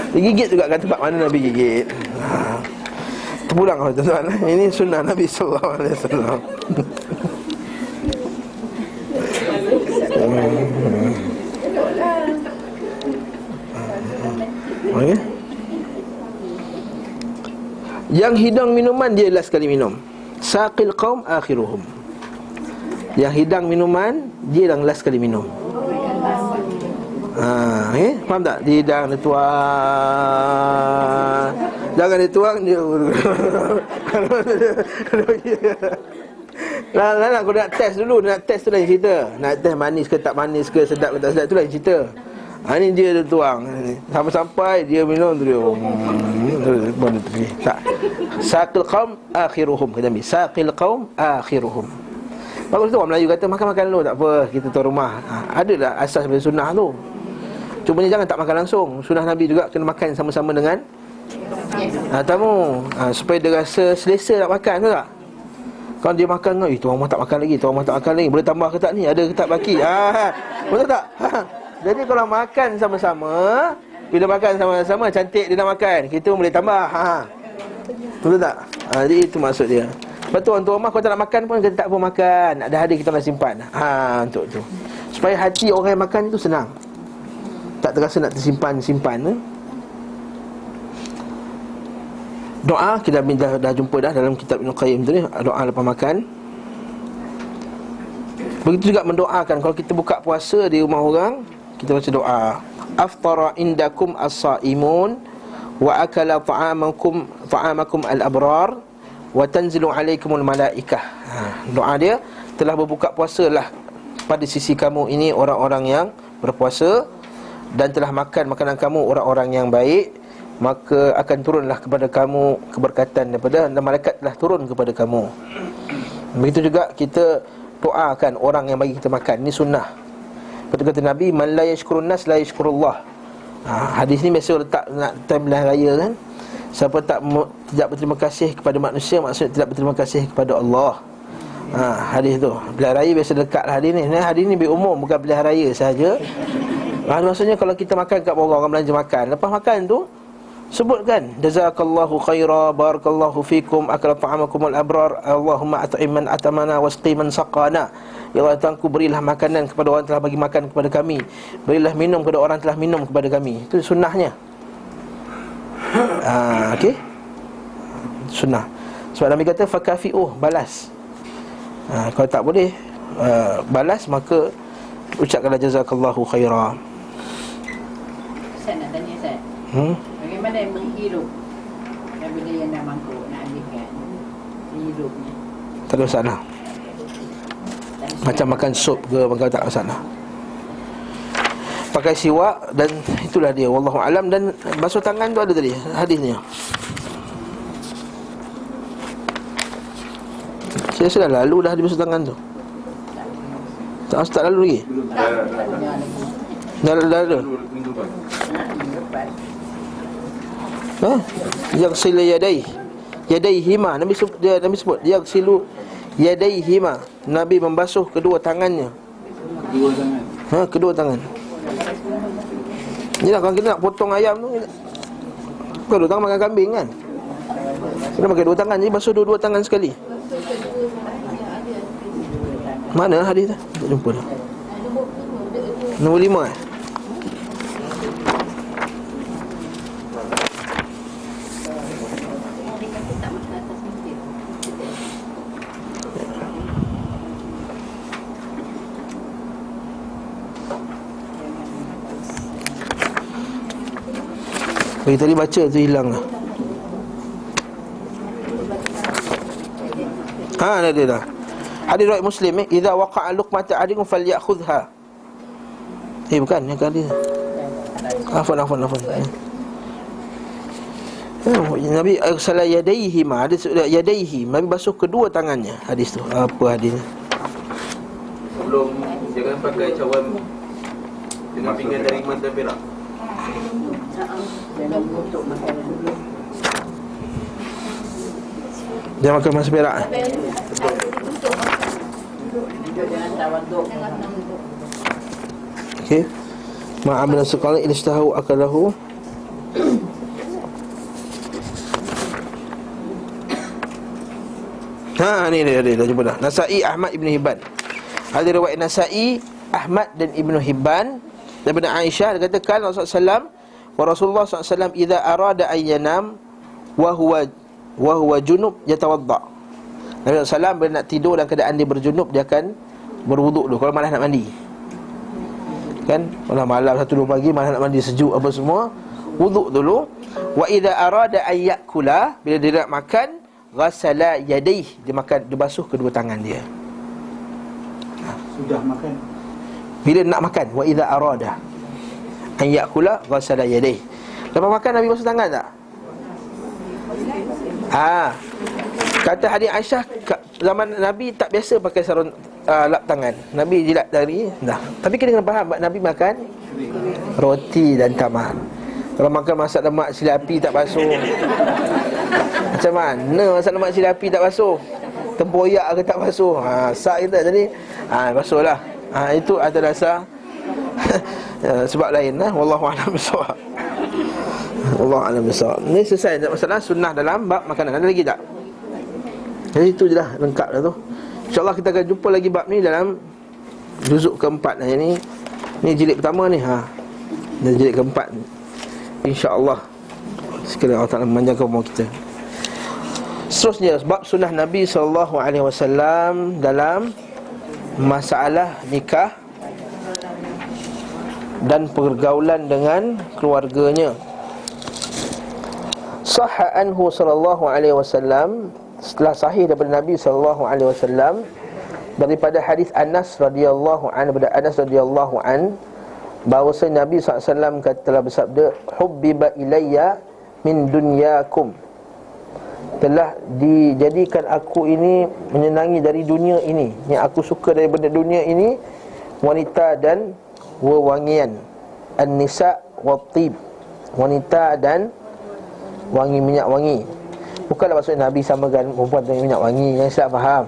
dia gigit juga kat tempat mana Nabi gigit. Terpulang tuan-tuan, ini sunnah Nabi SAW. Okay. Yang hidang minuman dia last kali minum. Saqil qaum akhiruhum. Yang hidang minuman dia yang last kali minum. Faham tak? Dia hidang, dia tuang, jangan dia tuang dia. Nak kau nak test dulu, nak test tu lain cerita. Nak test manis ke tak manis ke, sedap ke tak sedap, tu lain cerita. Ni dia tuang, sampai-sampai dia minum tu dia. Tak. Saqil qaum akhiruhum, kata Nabi. Saqil qaum akhiruhum. Bagus tu orang Melayu kata makan-makan dulu tak apa, kita tuan rumah. Ada dah asas daripada sunnah tu. Cuma jangan tak makan langsung. Sunnah Nabi juga kena makan sama-sama dengan tamu, supaya dia rasa selesa nak makan tu tak. Kalau dia makan, tuan rumah tak makan lagi, tuan rumah tak makan lagi, boleh tambah ke tak ni, ada ke tak baki. Betul tak? Jadi kalau makan sama-sama, bila makan sama-sama cantik dia nak makan, kita pun boleh tambah. Betul tak? Jadi itu maksud dia. Lepas tu orang tua rumah, kalau tak nak makan pun kita tak apa makan, ada hadir kita nak simpan. Untuk tu, supaya hati orang yang makan itu senang, tak terasa nak tersimpan-simpan. Doa kita dah jumpa dah dalam kitab Ibn Qayyim tu ni, doa lepas makan. Begitu juga mendoakan kalau kita buka puasa di rumah orang, kita baca doa. Aftara indakum as-saimun wa akala ta'amakum al-abrar wa tanzilu alaikumul malaikah. Doa dia, telah berbuka puasalah pada sisi kamu ini orang-orang yang berpuasa, dan telah makan makanan kamu orang-orang yang baik, maka akan turunlah kepada kamu keberkatan daripada, dan malaikat telah turun kepada kamu. Begitu juga kita doakan orang yang bagi kita makan. Ini sunnah. Kata Nabi, man la yashkurun nas la yashkurullah. Hadis ni biasa letak nak time belah raya kan. Siapa tidak berterima kasih kepada manusia, maksudnya tidak berterima kasih kepada Allah. Hadis tu belah raya biasa dekat hadis ni. Hadis ni lebih umum, bukan belah raya sahaja. Maksudnya kalau kita makan kat orang belanja makan, lepas makan tu sebutkan jazakallahu khaira, barakallahu fikum, akala ta'amakumul abrar, Allahumma at'im man atamana wasqi man saqana. Ya Allah, Tuhanku, berilah makanan kepada orang telah bagi makan kepada kami, berilah minum kepada orang telah minum kepada kami. Itu sunnahnya. Okey, sunnah. Sebab Nabi kata fakafi'uh, balas. Kalau tak boleh balas, maka ucapkanlah jazakallahu khaira. Saya nak tanya Ustaz, bagaimana hirup. Dan benda yang dah mangkuk nak alihkan, dihirupnya. Tak ada masalah. Macam makan sup ke, maka tak masalah. Pakai siwak, dan itulah dia, wallahu alam. Dan basuh tangan tu ada tadi hadisnya. Saya sudah lalu dah dibasuh tangan tu. Tak lalu lagi. Dah ada. Yaghsilu yadaihima. Nabi sebut yaghsilu yadaihima. Nabi membasuh kedua tangannya. Kedua tangan. Inilah kalau kita nak potong ayam tu, kedua tangan makan kambing kan. Kita pakai dua tangan, jadi basuh dua tangan sekali. Mana hadis tu? Tak jumpa dah. Nombor 5 Bagi tadi baca tu hilang lah. Ada dia dah. Hadis riwayat Muslim, idza waqa'a luqmatu ahadikum falyakhudha. Bukan yang tadi. Afwan. Nabi sallallahu yadayhi ma, hadis yadayhi, Nabi basuh kedua tangannya. Hadis tu. Apa hadis? Sebelum jangan pakai cawan dengan pinggan dari mata perak. Jangan untuk makanan dulu. Dia makan masa perak. Jangan tawaduk. Okey. Ma'amna sekali ilstahu akalahu. Ni dia jumpa dah. Nasa'i, Ahmad, Ibn Hibban. Ada riwayat Nasa'i, Ahmad dan Ibn Hibban daripada Aisyah, dia katakan Rasulullah SAW idza arada an yanam wa huwa junub yatawadda. Nabi SAW bila nak tidur dalam keadaan dia berjunub, dia akan berwuduk dulu. Kalau malas nak mandi, kan, kalau malam 1-2 pagi malas nak mandi, sejuk apa semua, wuduk dulu. Wa idza arada an yakula, bila dia nak makan, ghasala yadayhi, dia basuh kedua tangan dia. Sudah makan. Bila nak makan, wa idza arada an yakula ghasala yadayhi. Lepas makan Nabi basuh tangan tak? Kata hadis Aisyah, zaman Nabi tak biasa pakai sarung lap tangan. Nabi jilat dari dah. Tapi kita kena faham, Nabi makan roti dan tamar. Kalau makan masak lemak cili api tak basuh, macam mana masak lemak cili api tak basuh? Tempoyak ke tak basuh? Sak kita. Jadi basuhlah. Itu ada dasar sebab lain lah. Wallahu a'lam bissawab. Wallahu a'lam bissawab. Ni selesai masalah sunnah dalam bab makanan. Ada lagi tak? Jadi itu je lah, lengkap dah tu. InsyaAllah kita akan jumpa lagi bab ni dalam juzuk keempat. Ni jilid pertama ni. Dan jilid keempat, InsyaAllah, sekiranya Allah Ta'ala memanjangkan umur kita. Seterusnya bab sunnah Nabi SAW dalam masalah nikah dan pergaulan dengan keluarganya. Sahha anhu sallallahu alaihi wasallam, setelah sahih daripada Nabi sallallahu alaihi wasallam, daripada hadis Anas radhiyallahu anhu, daripada Anas radhiyallahu an, bahawa Nabi sallallahu alaihi wasallam telah bersabda, hubbiba ilayya min dunyakum, telah dijadikan aku ini menyenangi dari dunia ini. Yang aku suka daripada dunia ini, wanita dan wewangian. An-nisa wat-tib, wanita dan wangi, minyak wangi. Bukanlah maksudnya Nabi samakan perempuan dengan minyak wangi, yang silap faham.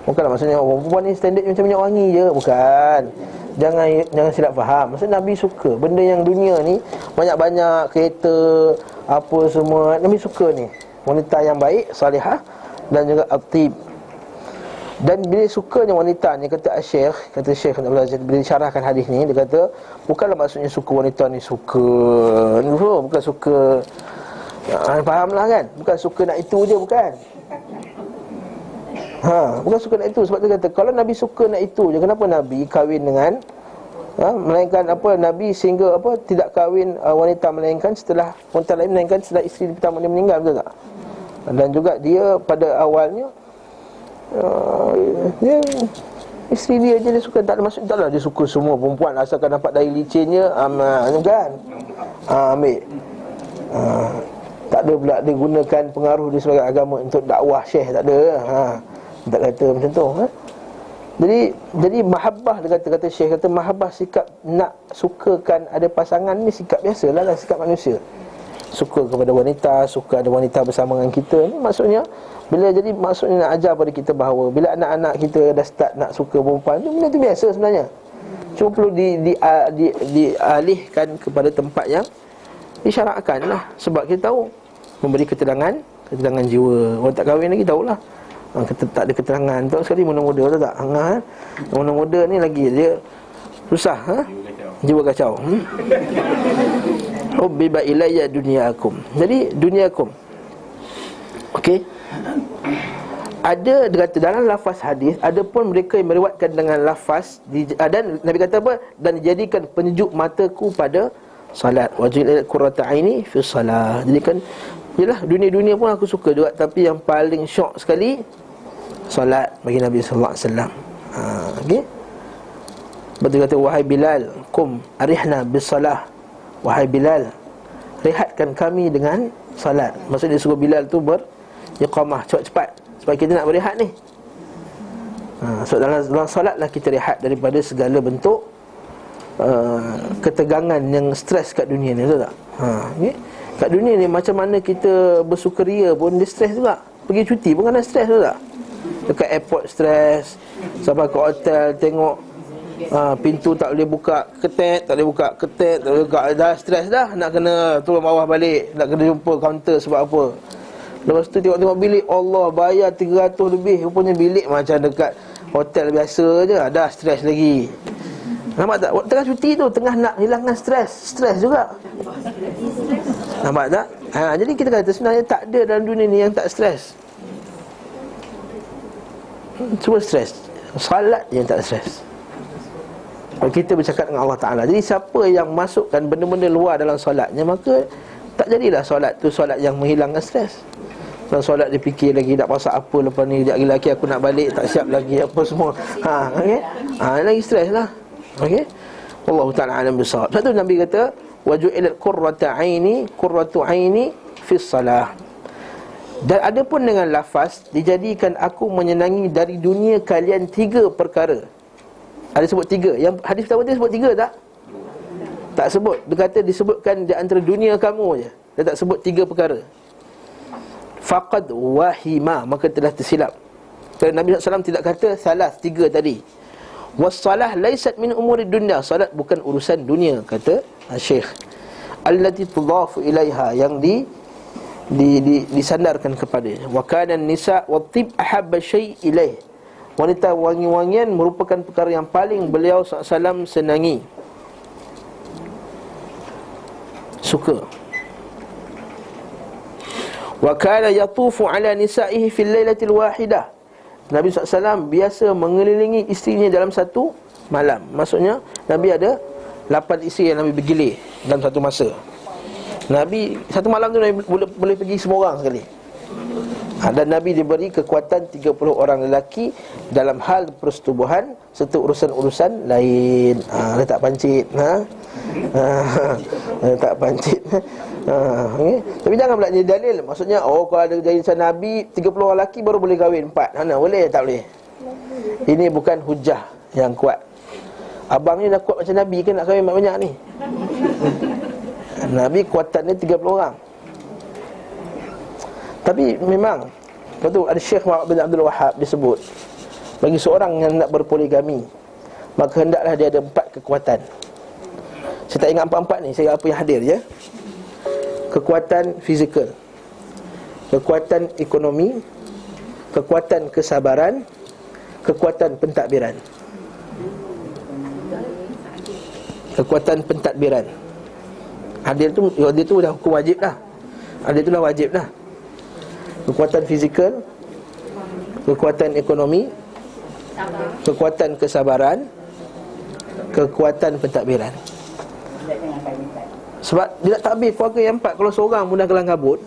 Bukanlah maksudnya perempuan ni standard macam minyak wangi je, bukan. Jangan silap faham. Maksudnya Nabi suka benda yang dunia ni, banyak-banyak kereta apa semua, Nabi suka ni. Wanita yang baik, salihah, dan juga at-tib. Dan bila sukanya wanita ni, kata Syekh Abdul Aziz, bila syarahkan hadis ni, dia kata bukanlah maksudnya suka wanita ni suka, bukan suka, fahamlah kan, bukan suka nak itu je, bukan. Bukan suka nak itu. Sebab dia kata kalau Nabi suka nak itu je, kenapa Nabi kahwin dengan Melainkan apa, Nabi sehingga apa tidak kahwin wanita melainkan setelah wanita lain, melainkan setelah isteri pertama dia meninggal, betul tak? Dan juga dia pada awalnya dia isteri dia je dia suka, tak ada maksud, taklah dia suka semua perempuan asalkan dapat dari licinnya, kan? Ambil. Tak ada pula dia gunakan pengaruh dia sebagai agama untuk dakwah syekh, tak ada. Tak kata macam tu, Jadi mahabbah, dia kata syekh kata mahabbah, sikap nak sukakan ada pasangan ni sikap biasalah lah, sikap manusia. Suka kepada wanita, suka ada wanita bersama dengan kita. Ni maksudnya bila jadi maksudnya nak ajar pada kita bahawa bila anak-anak kita dah start nak suka perempuan tu, benda tu biasa sebenarnya. Cuma perlu dialihkan kepada tempat yang disyarakkan lah. Sebab kita tahu memberi keterangan jiwa. Orang tak kahwin lagi tahulah. Tak ada keterangan. Tahu sekali muda-muda, tahu tak? Muda-muda ni lagi dia susah, jiwa kacau. Hubbiba ilayya dunyakum. Jadi dunyakum. Okey. Ada dia kata dalam lafaz hadis, ada pun mereka yang meriwayatkan dengan lafaz dan Nabi kata apa? Dan dijadikan penyejuk mataku pada salat. Wajilat qurrata aini fi salat. Jadi kan yalah, dunia-dunia pun aku suka juga, tapi yang paling syok sekali salat bagi Nabi sallallahu alaihi wasallam. Okey. Betul kata wahai Bilal, kum arihna bis salah. Wahai Bilal, rehatkan kami dengan salat. Maksudnya dia suruh Bilal tu beriqamah cepat-cepat supaya kita nak berehat ni. So dalam salat lah kita rehat daripada segala bentuk ketegangan yang stres kat dunia ni, betul tak? Okay? Kat dunia ni macam mana kita bersukaria pun dia stres juga. Pergi cuti pun kena stres, betul tak? Dekat airport stres, sampai ke hotel tengok pintu tak boleh buka ketet, tak boleh buka, dah stres dah, nak kena turun bawah balik, nak kena jumpa kaunter sebab apa. Lepas tu tengok bilik, Allah bayar 300 lebih, rupanya bilik macam dekat hotel biasa je, dah stres lagi. Nampak tak? Tengah cuti tu, tengah nak hilangkan stres juga. Nampak tak? Jadi kita kata sebenarnya tak ada dalam dunia ni yang tak stres. Cuma stres. Salat yang tak stres. Kalau kita bercakap dengan Allah Ta'ala. Jadi siapa yang masukkan benda-benda luar dalam solatnya, maka tak jadilah solat tu solat yang menghilangkan stres. Dalam solat dia fikir lagi nak masak apa lepas ni, sekejap lagi aku nak balik, tak siap lagi apa semua. Okay? Lagi stres lah. Okey. Wallahu ta'ala alam bisawab. Satu Nabi kata waju'ilat qurratu aini fi salah. Dan ada pun dengan lafaz dijadikan aku menyenangi dari dunia kalian 3 perkara. Ada sebut 3. Yang hadis pertama dia sebut 3 tak? Tak sebut. Dia kata disebutkan di antara dunia kamu je. Dia tak sebut 3 perkara. Faqad wahima, maka telah tersilap. Kerana Nabi SAW tidak kata salah 3 tadi. Wassalah laysat min umuri dunya. Salat bukan urusan dunia, kata Syekh. Allati tudhafu ilaiha, yang disandarkan kepadanya. Wa kana an-nisa wa tib ahabba syai' ilaih. Wanita wangi-wangian merupakan perkara yang paling beliau SAW senangi, suka. Wa kana yatufu ala nisa'ihi fil lailatil wahidah. Nabi SAW biasa mengelilingi isterinya dalam satu malam. Maksudnya Nabi ada 8 isteri yang Nabi bergilir dalam satu masa. Nabi satu malam tu Nabi boleh pergi semua orang sekali. Dan Nabi diberi kekuatan 30 orang lelaki dalam hal persetubuhan serta urusan-urusan lain. Letak pancit, letak pancit. Okay. Tapi jangan pula jadi dalil. Maksudnya kalau ada jadi Nabi 30 orang lelaki baru boleh kahwin 4. Boleh tak boleh? Ini bukan hujah yang kuat. Abang ni dah kuat macam Nabi ke nak kahwin banyak ni? Nabi kuatannya 30 orang. Tapi memang betul, ada Syekh Muhammad bin Abdul Wahhab disebut, bagi seorang yang nak berpoligami, maka hendaklah dia ada 4 kekuatan. Saya tak ingat 4 ni, saya ingat apa yang hadir je. Kekuatan fizikal, kekuatan ekonomi, kekuatan kesabaran, kekuatan pentadbiran. Kekuatan pentadbiran. Hadir tu dah hukum wajib dah. Hadir tu dah wajib dah. Kekuatan fizikal, kekuatan ekonomi, kekuatan kesabaran, kekuatan pentadbiran. Jangan kahwinkan. Sebab dia nak takbir keluarga yang 4. Kalau seorang pun dah kelang kabut,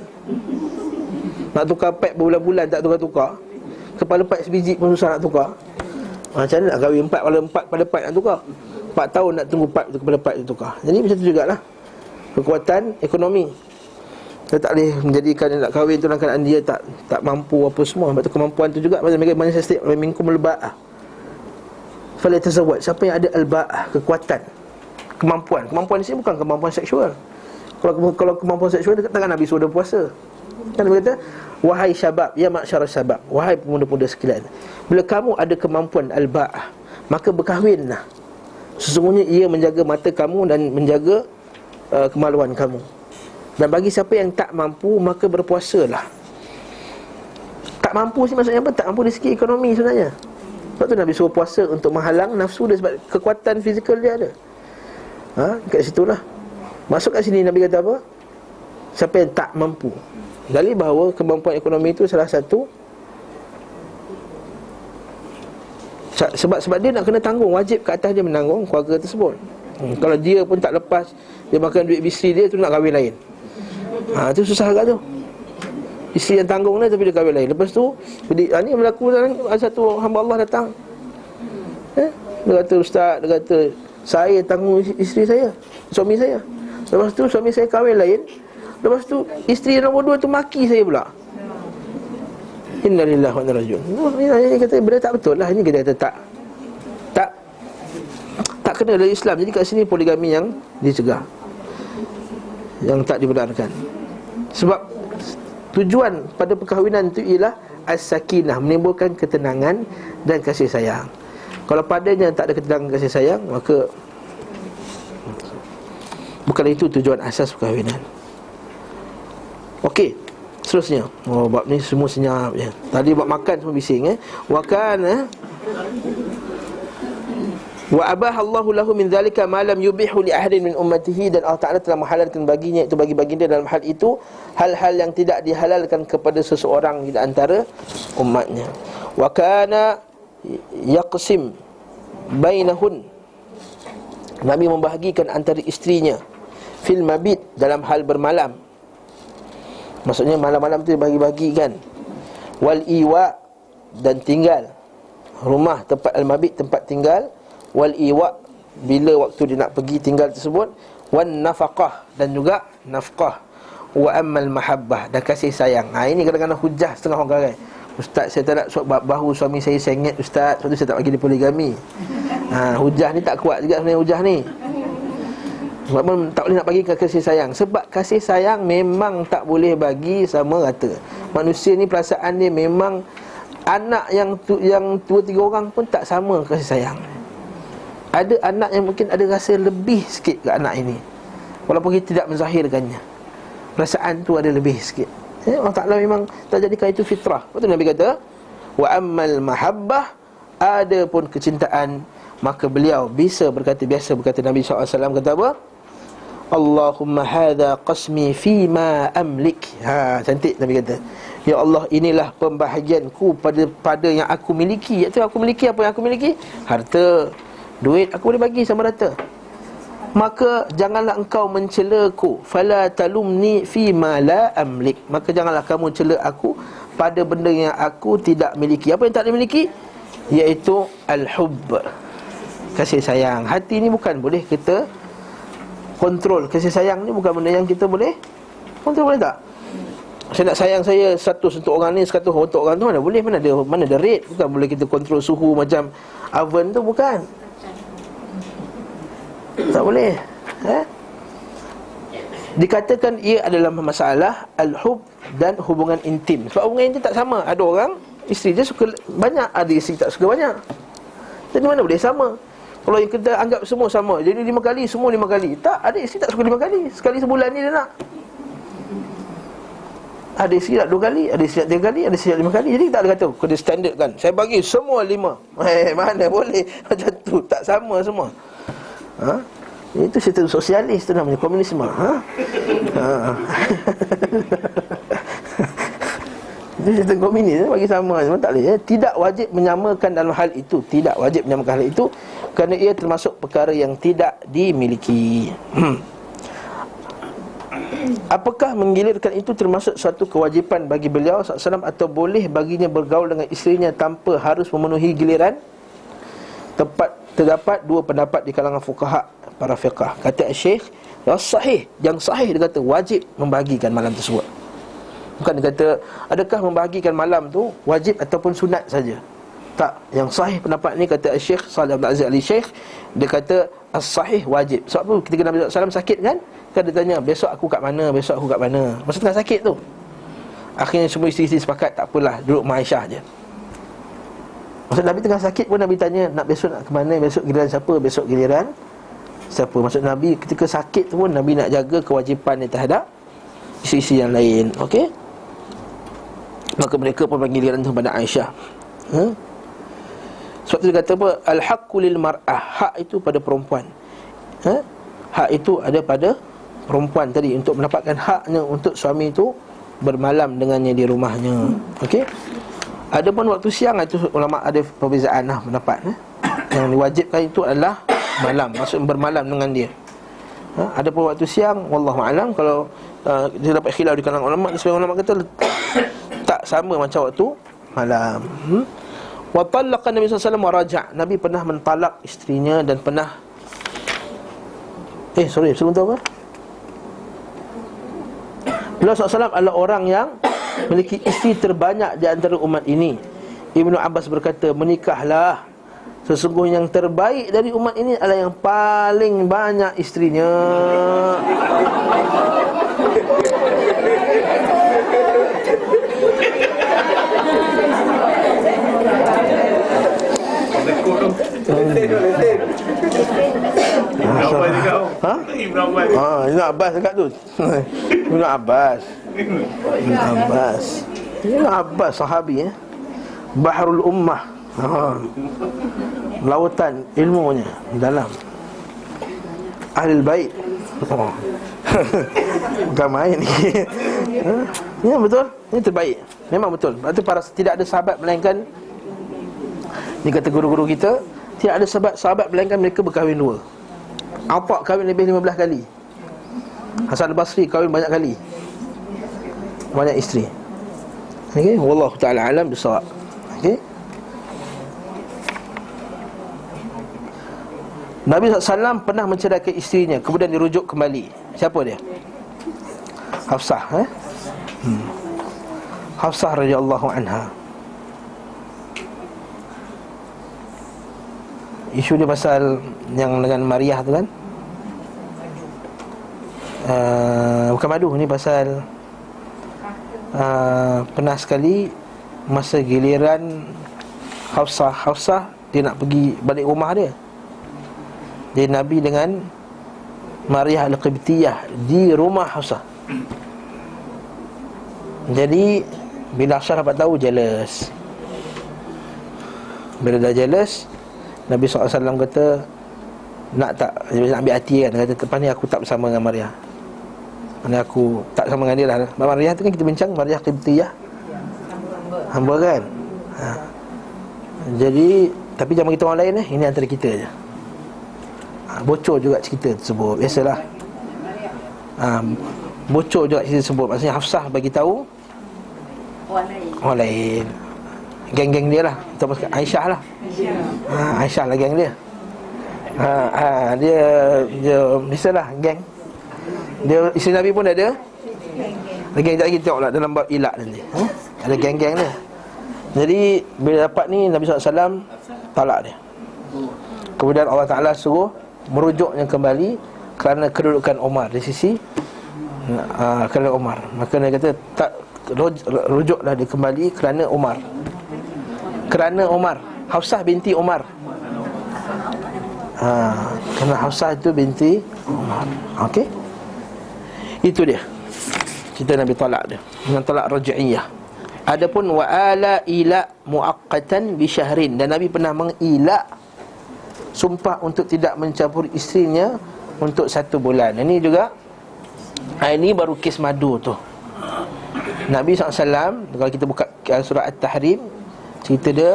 nak tukar pad berbulan-bulan tak tukar-tukar, kepala pad sebiji pun susah nak tukar. Macam mana nak kahwin 4 kalau 4 pada pad nak tukar? 4 tahun nak tunggu pad tu kepala pad tu tukar. Jadi macam tu jugalah kekuatan ekonomi. Kita tak boleh menjadikan nak kahwin tu dalam keadaan dia tak mampu apa semua. Sebab tu kemampuan tu juga macam mereka manusia setiap minkum al-ba'ah. Fala tazawwaj, siapa yang ada al-ba'ah, kekuatan, kemampuan. Kemampuan di sini bukan kemampuan seksual. Kalau kemampuan seksual dekat tangan Nabi suruh puasa. Kan dia kata, wahai syabab, ya ma'syarah syabab, wahai pemuda-pemuda sekalian, bila kamu ada kemampuan al-ba'ah, maka berkahwinlah. Sesungguhnya ia menjaga mata kamu dan menjaga kemaluan kamu. Dan bagi siapa yang tak mampu, maka berpuasalah. Tak mampu sih maksudnya apa? Tak mampu dari segi ekonomi sebenarnya. Sebab tu Nabi suruh puasa untuk menghalang nafsu dia, sebab kekuatan fizikal dia ada. Kat situlah. Masuk kat sini Nabi kata apa? Siapa yang tak mampu. Dalil bahawa kemampuan ekonomi itu salah satu sebab dia nak kena tanggung, wajib ke atas dia menanggung keluarga tersebut. Kalau dia pun tak lepas, dia makan duit isteri dia tu nak kahwin lain. Tu susah agak tu. Isteri yang tanggung dia tapi dia kahwin lain. Lepas tu ni berlaku ada satu hamba Allah datang. Dia kata, ustaz, dia kata saya tanggung isteri saya, suami saya. Lepas tu suami saya kahwin lain. Lepas tu isteri yang nombor 2 tu maki saya pula. Innalillahi wa inna ilaihi raji'un. Ini kata benda tak betul lah. Ini kita kata tak kena dari Islam. Jadi kat sini poligami yang dicegah, yang tak dibenarkan. Sebab tujuan pada perkahwinan itu ialah as-sakinah, menimbulkan ketenangan dan kasih sayang. Kalau padanya tak ada ketenangan kasih sayang, maka bukan itu tujuan asas perkahwinan. Okey, seterusnya. Bab ni semua senyap je. Tadi bab makan semua bising Wa kana wa abahallahu lahu min dhalika ma lam yubihu li ahadin min ummatihi, dan Allah Ta'ala telah menghalalkan baginya, itu bagi baginda dalam hal itu, hal-hal yang tidak dihalalkan kepada seseorang di antara umatnya. Wa kana yaqsim bainahun, Nabi membahagikan antara isterinya, fil mabit, dalam hal bermalam. Maksudnya malam-malam tu dibagi-bagikan. Wal iwa, dan tinggal rumah, tempat al-mabit, tempat tinggal. Wal iwa, bila waktu dia nak pergi tinggal tersebut. Wan nafaqah, dan juga nafqah. Wa ammal mahabbah, dan kasih sayang. Ini kadang-kadang hujah setengah orang karai. Ustaz, saya tak nak bahu suami saya sengit ustaz, sebab tu saya tak bagi dia poligami. Hujah ni tak kuat juga sebenarnya hujah ni. Sebab pun tak boleh nak bagi kasih sayang. Sebab kasih sayang memang tak boleh bagi sama rata. Manusia ni perasaan dia memang, anak yang 2-3 orang pun tak sama kasih sayang. Ada anak yang mungkin ada rasa lebih sikit ke anak ini, walaupun kita tidak menzahirkannya. Perasaan tu ada lebih sikit. Allah Ta'ala memang tak jadikan itu fitrah. Lepas tu Nabi kata, wa ammal mahabbah, ada pun kecintaan, maka beliau biasa berkata Nabi SAW kata apa? Allahumma hadha qasmi fima amlik. Cantik Nabi kata, ya Allah, inilah pembahagianku pada yang aku miliki. Iaitu aku miliki apa yang aku miliki? Harta, duit, aku boleh bagi sama rata. Maka janganlah engkau mencelaku, fala talumni fima la amlik, maka janganlah kamu cela aku pada benda yang aku tidak miliki. Apa yang tak dimiliki? Iaitu al-hubb, kasih sayang. Hati ni bukan boleh kita kontrol. Kasih sayang ni bukan benda yang kita boleh kontrol, boleh tak? Saya nak sayang saya 100 untuk orang ni, 100 untuk orang tu, mana boleh, mana ada rate. Bukan boleh kita kontrol suhu macam oven tu, bukan. Tak boleh. Dikatakan ia adalah masalah al-hub dan hubungan intim. Sebab hubungan intim tak sama. Ada orang isteri dia suka banyak, ada isteri tak suka banyak. Jadi mana boleh sama? Kalau yang kita anggap semua sama, jadi 5 kali, semua 5 kali. Tak, ada isteri tak suka 5 kali. Sekali sebulan ni dia nak. Ada isteri nak 2 kali, ada isteri nak 3 kali, ada isteri nak 5 kali. Jadi tak ada kata kena standard kan, saya bagi semua 5. Mana boleh macam tu. Tak sama semua. Itu sistem sosialis tu namanya, komunisme. Itu cerita kaum ini bagi sama, memang tak boleh. Tidak wajib menyamakan dalam hal itu. Tidak wajib menyamakan hal itu kerana ia termasuk perkara yang tidak dimiliki. Apakah menggilirkan itu termasuk suatu kewajipan bagi beliau SAW, atau boleh baginya bergaul dengan isterinya tanpa harus memenuhi giliran? Terdapat dua pendapat di kalangan fuqaha, para fiqah. Kata Syekh, yang sahih dia kata wajib membahagikan malam tersebut. Bukan dia kata adakah membahagikan malam tu wajib ataupun sunat saja. Tak, yang sahih pendapat ni kata Syekh Salih Abdul Aziz Ali Syekh, dia kata as-sahih wajib. Sebab apa? Ketika Nabi SAW sakit kan dia tanya, besok aku kat mana, besok aku kat mana. Masa tengah sakit tu. Akhirnya semua isteri-isteri sepakat, tak apalah, duduk rumah Aisyah je. Maksud Nabi tengah sakit pun Nabi tanya, nak besok nak ke mana, besok giliran siapa, besok giliran siapa. Maksud Nabi ketika sakit tu pun Nabi nak jaga kewajipan dia terhadap isteri-isteri yang lain. Okey. Maka mereka pun bagi giliran tu kepada Aisyah. Sebab tu dia kata apa? Al-haqqu lil mar'ah, hak itu pada perempuan. Hak itu ada pada perempuan tadi, untuk mendapatkan haknya untuk suami itu bermalam dengannya di rumahnya. Okey. Adapun waktu siang itu ulama ada perbezaan lah pendapat. Yang diwajibkan itu adalah malam, maksud bermalam dengan dia. Adapun waktu siang, wallahu alam, kalau dia dapat khilaf di kalangan ulama, sebagian ulama kata tak sama macam waktu malam. Wa talaqa Nabi sallallahu alaihi wasallam wa raja'. Nabi pernah mentalak isterinya dan pernah sebelum tu apa? Beliau SAW adalah orang yang memiliki isteri terbanyak di antara umat ini. Ibnu Abbas berkata, menikahlah, sesungguhnya yang terbaik dari umat ini adalah yang paling banyak isterinya. Ibnu Abbas dekat tu. Ibnu Abbas sahabi Bahrul Ummah. Lautan ilmunya dalam. Ahlul Bait. Bukan main ni. Ya betul. Ini terbaik. Memang betul. Berarti tidak ada sahabat melainkan, ni kata guru-guru kita, tidak ada sahabat melainkan mereka berkahwin dua. Atha kahwin lebih 15 kali. Hasan al-Basri kahwin banyak kali, banyak isteri. Okey, wallahu taala alam bisawab. Okey. Nabi SAW pernah menceraikan isterinya, kemudian dirujuk kembali. Siapa dia? Hafsah. Hafsah radhiyallahu anha. Isu dia pasal yang dengan Maryah tu kan, bukan madu, ni pasal pernah sekali masa giliran Hafsah dia nak pergi balik rumah dia. Jadi Nabi dengan Maryah al-Qibtiyah di rumah Hafsah. Jadi bila Hafsah dapat tahu, jealous. Bila dah jealous, Nabi SAW kata, nak ambil hati kan. Dia kata, lepas ni aku tak bersama dengan Maryah. Mana aku tak sama dengan dia lah. Maryah tu kan kita bincang, Maryah Qibtiyah, hamba kan. Jadi, tapi jangan beritahu orang lain ini antara kita je. Bocor juga cerita tersebut. Biasalah. Bocor juga cerita tersebut. Maksudnya Hafsah bagi tahu orang lain. Geng-geng dia lah, ataupun Aisyah lah. Aisyah lah geng dia. Dia biasalah geng. Dia isteri Nabi pun ada geng. Lagi tengoklah dalam bab ilak nanti. Ada geng-geng dia. Jadi bila dapat ni, Nabi SAW talak dia. Kemudian Allah Ta'ala suruh merujuknya kembali kerana kedudukan Umar di sisi kerana Umar. Maka dia kata tak, rujuklah dia kembali kerana Umar. Kerana Umar, Hafsah binti Umar. Kerana Hafsah itu binti Umar. Okey. Itu dia cerita Nabi talak dia, dengan talak raj'iyah. Adapun wa'ala ila muaqqatan bi syahrin, dan Nabi pernah mengila, sumpah untuk tidak mencampur isterinya untuk 1 bulan. Ini juga, ini baru kes madu tu. Nabi SAW, kalau kita buka surah At-Tahrim, cerita dia,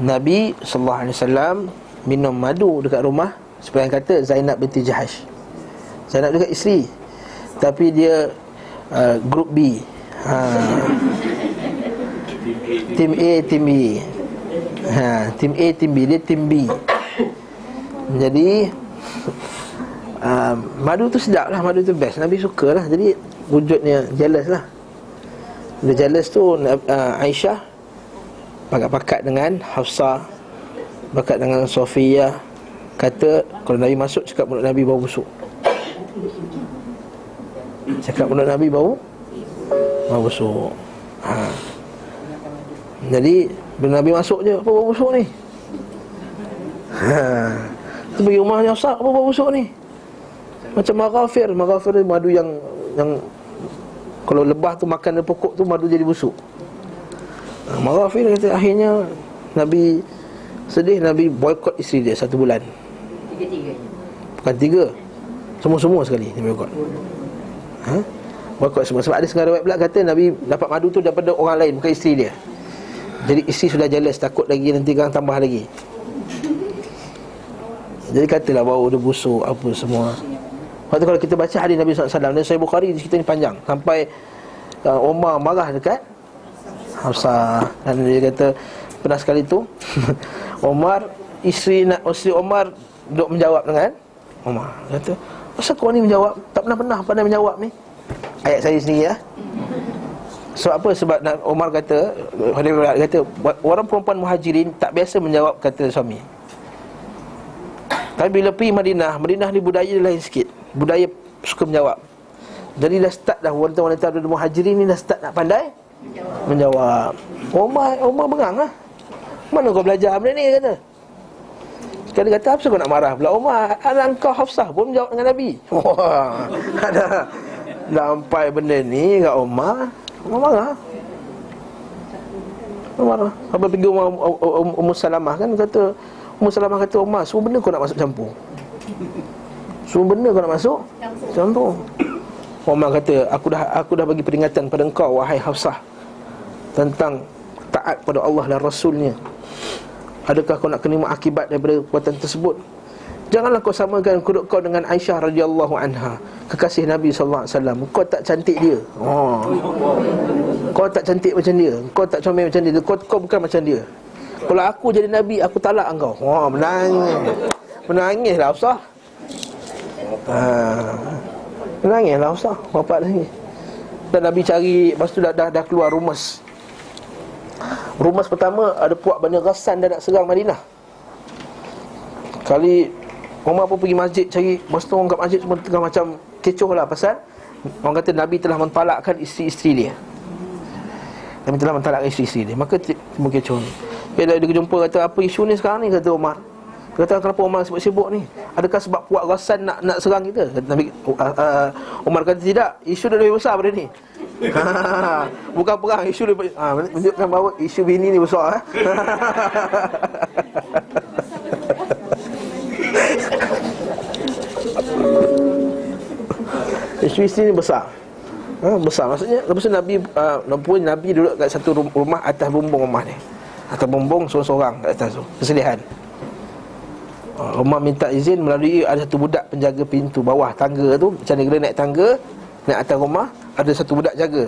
Nabi SAW minum madu dekat rumah, seperti yang kata Zainab binti Jahash. Zainab dekat isteri, tapi dia grup B, tim A, tim B. Tim A, tim B, dia tim B. Jadi madu tu sedap lah, madu tu best, Nabi suka lah. Jadi wujudnya jealous lah. Dia jealous tu, Aisyah pakat-pakat dengan Hafsah, pakat dengan Sofiyah, kata kalau Nabi masuk cakap mulut Nabi bau busuk. Cakap mulut Nabi bau busuk. Jadi bila Nabi masuk je, apa bau busuk ni? Tu pergi rumahnya Hafsah, apa bau busuk ni? Macam maghafir ni madu yang kalau lebah tu makan dari pokok tu, madu jadi busuk. Maghafir kata, akhirnya Nabi sedih, Nabi boykot isteri dia 1 bulan. Tiga-tiga. Bukan 3, semua-semua sekali Nabi boykot. Boykot semua. Sebab ada setengah riwayat pula kata Nabi dapat madu tu daripada orang lain, bukan isteri dia. Jadi isteri sudah jealous, takut lagi nanti kan tambah lagi. Jadi katalah bau dia busuk apa semua. Waktu kalau kita baca hadis Nabi SAW dan Sahih Bukhari, cerita ni panjang sampai Umar marah dekat Hafsah. Dan dia kata pernah sekali tu isteri Umar duk menjawab dengan Umar. Dia kata, "Asal kau ni menjawab? Tak pernah pandai menjawab ni." Ayat saya sendiri ya. Sebab apa? Sebab Umar kata, orang perempuan Muhajirin tak biasa menjawab kata suami. Tapi bila pergi Madinah ni budaya dia lain sikit. Budaya suka menjawab. Jadi dah start dah wanita-wanita dari Muhajirin ni dah start nak pandai menjawab. Umar bengang lah. Mana kau belajar benda ni, kata. Sekali kata, apa kau nak marah pula Umar? Anak kau Hafsah pun menjawab dengan Nabi. Wah, ada sampai benda ni kat Umar marah. Marah. Apa pergi Ummu Salamah kan, kata Ummu Salamah kata, Umar, semua benda kau nak masuk campur. Semua benda kau nak masuk campur. Umar kata, aku dah bagi peringatan pada engkau wahai Hafsah tentang taat pada Allah dan Rasulnya. Adakah kau nak kena akibat daripada perbuatan tersebut? Janganlah kau samakan kau dengan Aisyah radhiyallahu anha, kekasih Nabi sallallahu alaihi wasallam. Kau tak cantik dia. Kau tak cantik macam dia. Kau tak comel macam dia. Kau bukan macam dia. Kalau aku jadi Nabi, aku talak engkau. Menangislah Hafsah. Menangislah Hafsah. Bapak nangis. Dan Nabi cari, lepas tu dah keluar rumus. Rumus pertama, ada puak Bani Ghassan dah nak serang Madinah. Kali Umar pun pergi masjid cari. Lepas tu orang kat masjid semua tengah macam kecoh lah. Pasal orang kata Nabi telah mentalakkan isteri-isteri dia. Nabi telah mentalakkan isteri-isteri dia. Maka semua kecoh ni. Bila dia jumpa, kata, apa isu ni sekarang ni, kata Umar. Dia kata, kenapa Umar sibuk-sibuk ni? Adakah sebab puak Ghassan nak serang kita? Kata Nabi, Umar kata, tidak, isu dia lebih besar daripada ni. Bukan perang, isu lebih menunjukkan bahawa isu bini ni besar. Isu isteri ni besar. Besar maksudnya. Lepas tu Nabi duduk kat satu rumah atas bumbung rumah ni. Atas bumbung seorang-seorang kat atas tu, kesedihan. Umar minta izin melalui ada satu budak penjaga pintu bawah tangga tu. Macam negara naik tangga, naik atas rumah, ada satu budak jaga.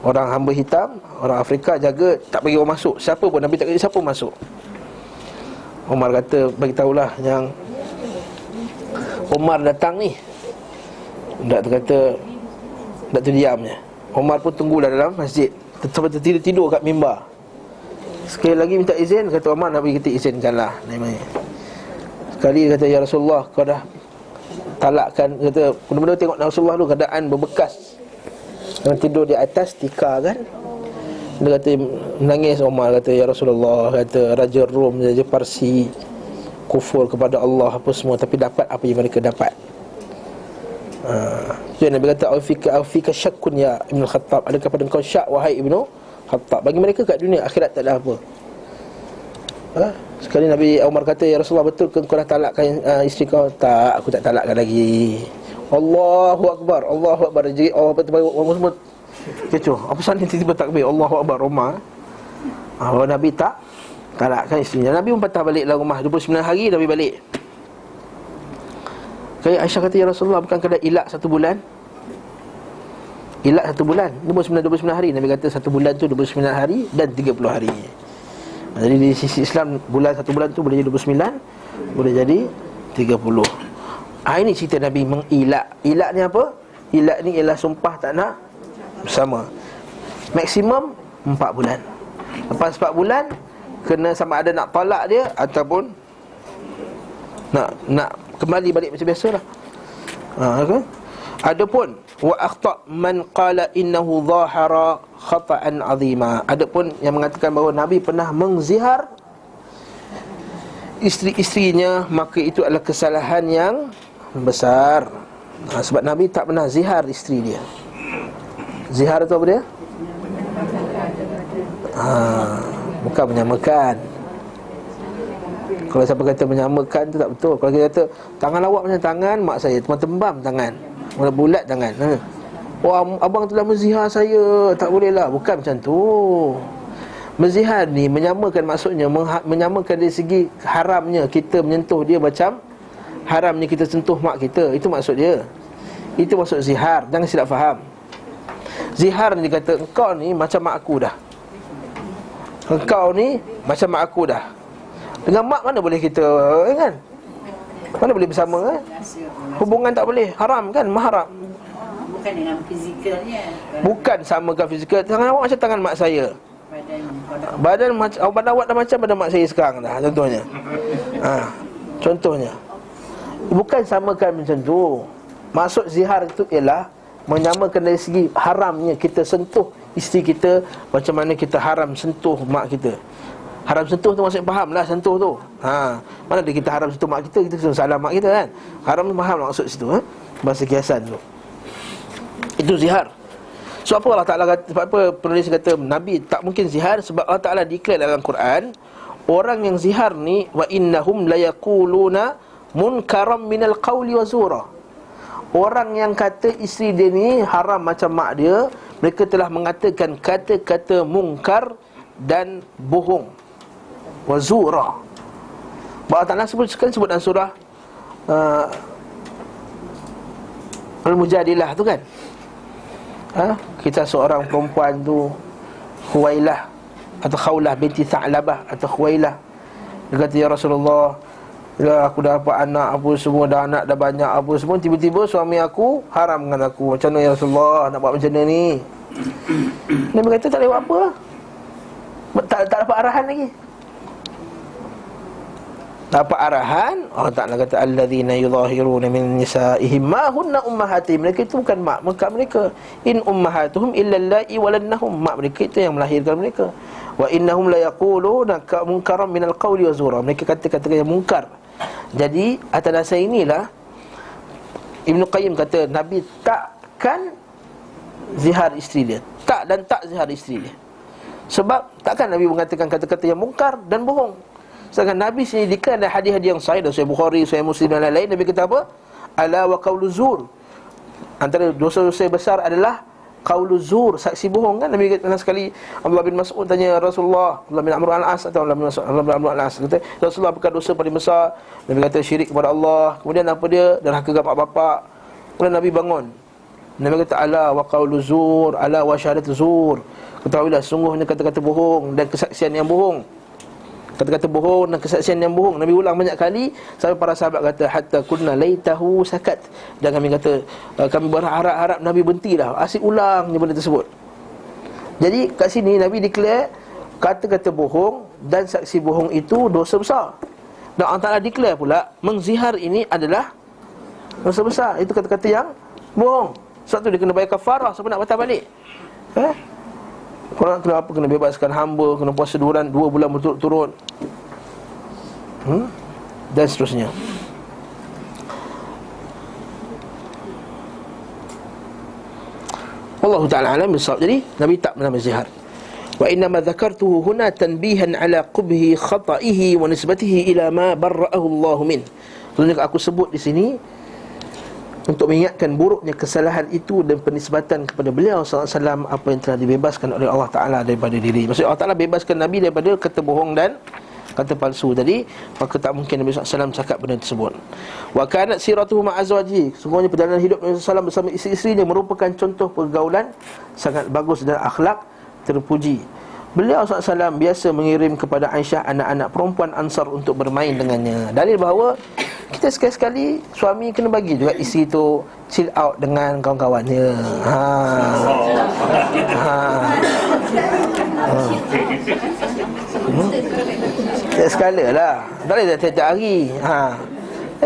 Orang hamba hitam, orang Afrika jaga, tak bagi orang masuk. Siapa pun, Nabi tak kata siapa masuk. Umar kata, bagi tahulah yang Umar datang ni. Budak tu kata, budak tu diam je. Umar pun tunggulah dalam masjid sampai tertidur kat mimbar. Sekali lagi minta izin, kata Umar, Nabi kata izinkanlah. Sekali kata, ya Rasulullah, kau dah talakkan. Kata, benda-benda tengok Rasulullah tu keadaan berbekas, yang tidur di atas tikar kan. Dia kata, menangis Umar, kata, ya Rasulullah, kata, Raja Rom, Raja Parsi kufur kepada Allah apa semua, tapi dapat apa yang mereka dapat. Jadi Nabi kata, Aufika syakkun ya Ibn Khattab, adakah pada engkau syak wahai Ibnu Khattab? Bagi mereka kat dunia, akhirat tak ada apa. Sekali Nabi Umar kata, ya Rasulullah, betul ke kau dah talakkan isteri kau? Tak, aku tak talakkan lagi. Allahu Akbar, Allahu Akbar. Jadi orang semua Kecoh. Apa pasal ni tiba-tiba takbir Allahu Akbar rumah? Nabi tak talakkan isterinya. Nabi pun patah baliklah rumah 29 hari Nabi balik. Kayak Aisyah kata, ya Rasulullah, bukan kena ilak 1 bulan? Ilak 1 bulan 29 hari. Nabi kata 1 bulan tu 29 hari dan 30 hari. Jadi di sisi Islam, bulan 1 bulan tu boleh jadi 29, boleh jadi 30. Ini cerita Nabi mengilak. Ilak ni apa? Ilak ni ialah sumpah tak nak bersama. Maksimum 4 bulan. Lepas 4 bulan kena sama ada nak talak dia ataupun nak kembali balik macam biasalah. Okay? Adapun wa akhta man qala innahu dhahara khata'an 'azima. Adapun yang mengatakan bahawa Nabi pernah mengzihar isteri-isterinya, maka itu adalah kesalahan yang besar. Sebab Nabi tak pernah zihar isteri dia. Zihar itu apa dia? Bukan menyamakan. Kalau siapa kata menyamakan tu tak betul. Kalau kita kata tangan awak macam tangan mak saya, tembam tangan, bulat tangan. Abang telah menzihar saya, tak boleh lah. Bukan macam tu. Menzihar ni menyamakan, maksudnya menyamakan dari segi haramnya kita menyentuh dia macam haramnya kita sentuh mak kita. Itu maksud dia. Itu maksud zihar. Jangan silap faham. Zihar ni dia kata engkau ni macam mak aku dah. Engkau ni macam mak aku dah. Dengan mak mana boleh kita kan? Mana boleh bersama kan? Hubungan tak boleh. Haram kan? Mahram. Bukan dengan fizikalnya. Bukan samakan fizikal. Tangan awak macam tangan mak saya. Badan awak dah macam badan mak saya sekarang dah. Contohnya. Contohnya. Bukan samakan macam tu. Maksud zihar itu ialah menyamakan dari segi haramnya kita sentuh isteri kita macam mana kita haram sentuh mak kita. Haram sentuh tu maksud faham lah sentuh tu. Mana ada kita haram sentuh mak kita, kita sentuh salam mak kita kan. Haram tu faham maksud situ bahasa kiasan tu. Itu zihar. So apa Allah Ta'ala kata, sebab apa penulis kata Nabi tak mungkin zihar? Sebab Allah Ta'ala declare dalam Quran, orang yang zihar ni wa innahum layaquluna munkaram minal qawli wa zura. Orang yang kata isteri dia ni haram macam mak dia, mereka telah mengatakan kata-kata mungkar dan bohong. Wa zura. Allah Ta'ala sebut dalam surah Al-Mujadilah tu kan. Kita seorang perempuan tu Khuwailah atau Khawlah binti Tha'labah atau Khuwailah. Dia kata, ya Rasulullah, ya aku dah dapat anak apa semua, dah anak dah banyak apa semua, tiba-tiba suami aku haram dengan aku. Macam mana ya Rasulullah, nak buat macam mana ni? Nabi kata tak boleh buat apa. Tak dapat arahan lagi. Dapat arahan, Allah Ta'ala kata alladzina yudhahiruna min nisa'ihim ma hunna ummahatihim. Mereka itu bukan mak mereka. In ummahatuhum illa allai waladnahum. Mak mereka itu yang melahirkan mereka. Wa innahum la yaquluna munkaran minal qawli wa zura. Mereka kata-kata yang mungkar. Jadi atas dasar inilah Ibn Qayyim kata Nabi takkan zihar isteri dia. Tak zihar isteri dia. Sebab takkan Nabi mengatakan kata-kata yang mungkar dan bohong. Sedangkan Nabi sini dikatakan ada hadis-hadis yang sahih, Sahih Bukhari, Sahih Muslim dan lain-lain. Nabi kata apa? Ala wa qaulu zur. Antara dosa-dosa besar adalah qaulu zur, saksi bohong kan. Nabi kata sekali, Abdullah bin Mas'ud tanya Rasulullah, Abdullah bin Amr al-As atau Abdullah bin Amr al-As, kata Rasulullah, apakah dosa paling besar? Nabi kata syirik kepada Allah. Kemudian apa dia? Derhaka kepada bapak. Kemudian Nabi bangun. Nabi kata ala wa qaulu zur, ala wa syahadatu zur. Ketahuilah sungguhnya kata-kata bohong dan kesaksian yang bohong. Kata-kata bohong dan kesaksian yang bohong. Nabi ulang banyak kali sampai para sahabat kata hatta kunna laitahu sakat. Dan kami kata kami berharap-harap Nabi berhentilah. Asyik ulang je benda tersebut. Jadi kat sini Nabi declare kata-kata bohong dan saksi bohong itu dosa besar. Dan Allah Ta'ala declare pula mengzihar ini adalah dosa besar. Itu kata-kata yang bohong. Sebab tu dia kena bayar kafarah sampai nak patah balik. Kalau nak kena apa? Kena bebaskan hamba, kena puasa 2 bulan berturut-turut, dan seterusnya. Wallahu ta'ala alam bisawab. Jadi Nabi tak pernah berzihar. Wa inna ma dzakartuhu huna tanbihan ala qubhi khata'ihi wa nisbatihi ila ma barra'ahu Allah min. Sebenarnya aku sebut di sini untuk mengingatkan buruknya kesalahan itu dan penisbatan kepada beliau sallallahu alaihi wasallam apa yang telah dibebaskan oleh Allah Ta'ala daripada diri. Maksudnya Allah Ta'ala bebaskan Nabi daripada kata bohong dan kata palsu tadi, maka tak mungkin Nabi SAW cakap benda tersebut. Wa kanat siratuhu ma'azwaji, sungguhnya perjalanan hidup Nabi SAW bersama isteri-isterinya merupakan contoh pergaulan sangat bagus dan akhlak terpuji. Beliau SAW biasa mengirim kepada Aisyah anak-anak perempuan Ansar untuk bermain dengannya. Dalil bahawa kita sekali-sekali suami kena bagi juga isteri tu chill out dengan kawan-kawannya. Sekala lah, tak boleh tiap-tiap hari.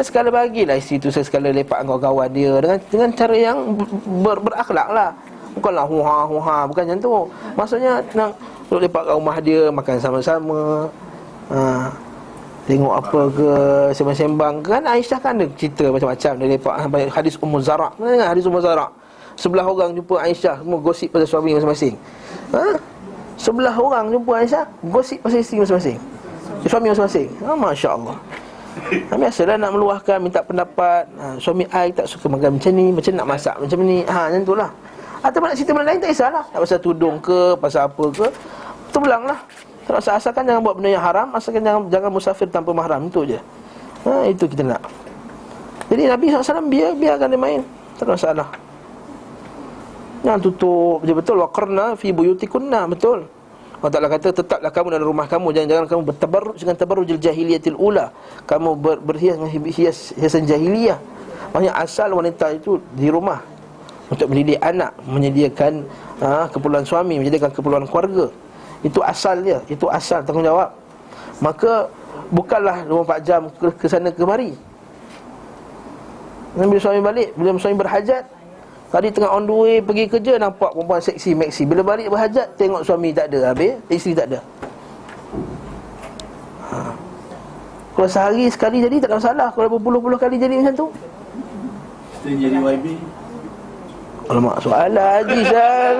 Sekala bagilah isteri tu sekala lepak dengan kawan dia dengan cara yang berakhlak lah. Bukanlah huha, bukan macam tu. Maksudnya nak duduk lepak kat rumah dia, makan sama-sama, tengok apa ke, sembang-sembang. Kan Aisyah kan ada cerita macam-macam. Dia lepak hadis Ummu Zara. Mana dengar hadis Ummu Zara? Sebelah orang jumpa Aisyah, semua gosip pasal suami masing-masing. Sebelah orang jumpa Aisyah, gosip pasal isteri masing-masing, suami masing-masing. Masya Allah. Biasalah nak meluahkan, minta pendapat. Suami I tak suka makan macam ni, macam nak masak macam ni. Macam tu lah. Atau nak cerita benda lain tak kisahlah. Tak pasal tudung ke, pasal apa ke, terbelang lah. Tak rasa, asalkan jangan buat benda yang haram, asalkan jangan musafir tanpa mahram. Itu je. Itu kita nak. Jadi Nabi SAW biarkan dia main, tak ada masalah. Jangan tutup betul-betul. Waqarna fi buyutikunna. Betul. Allah Ta'ala kata, tetaplah kamu dalam rumah kamu, jangan kamu bertabarruj dengan tabarrujul jahiliyatil ula. Kamu berhias dengan hiasan jahiliyah. Maksudnya asal wanita itu di rumah untuk mendidik anak, menyediakan keperluan suami, menyediakan keperluan keluarga. Itu asal dia, itu asal tanggungjawab. Maka bukanlah 24 jam ke sana kemari. Bila suami balik, bila suami berhajat, tadi tengah on the way pergi kerja, nampak perempuan seksi maxi. Bila balik berhajat, tengok suami tak ada, habis isteri tak ada. Kalau sehari sekali jadi tak ada masalah. Kalau berpuluh-puluh kali jadi macam tu, Kita jadi YB. alamak, soalan Haji Syal.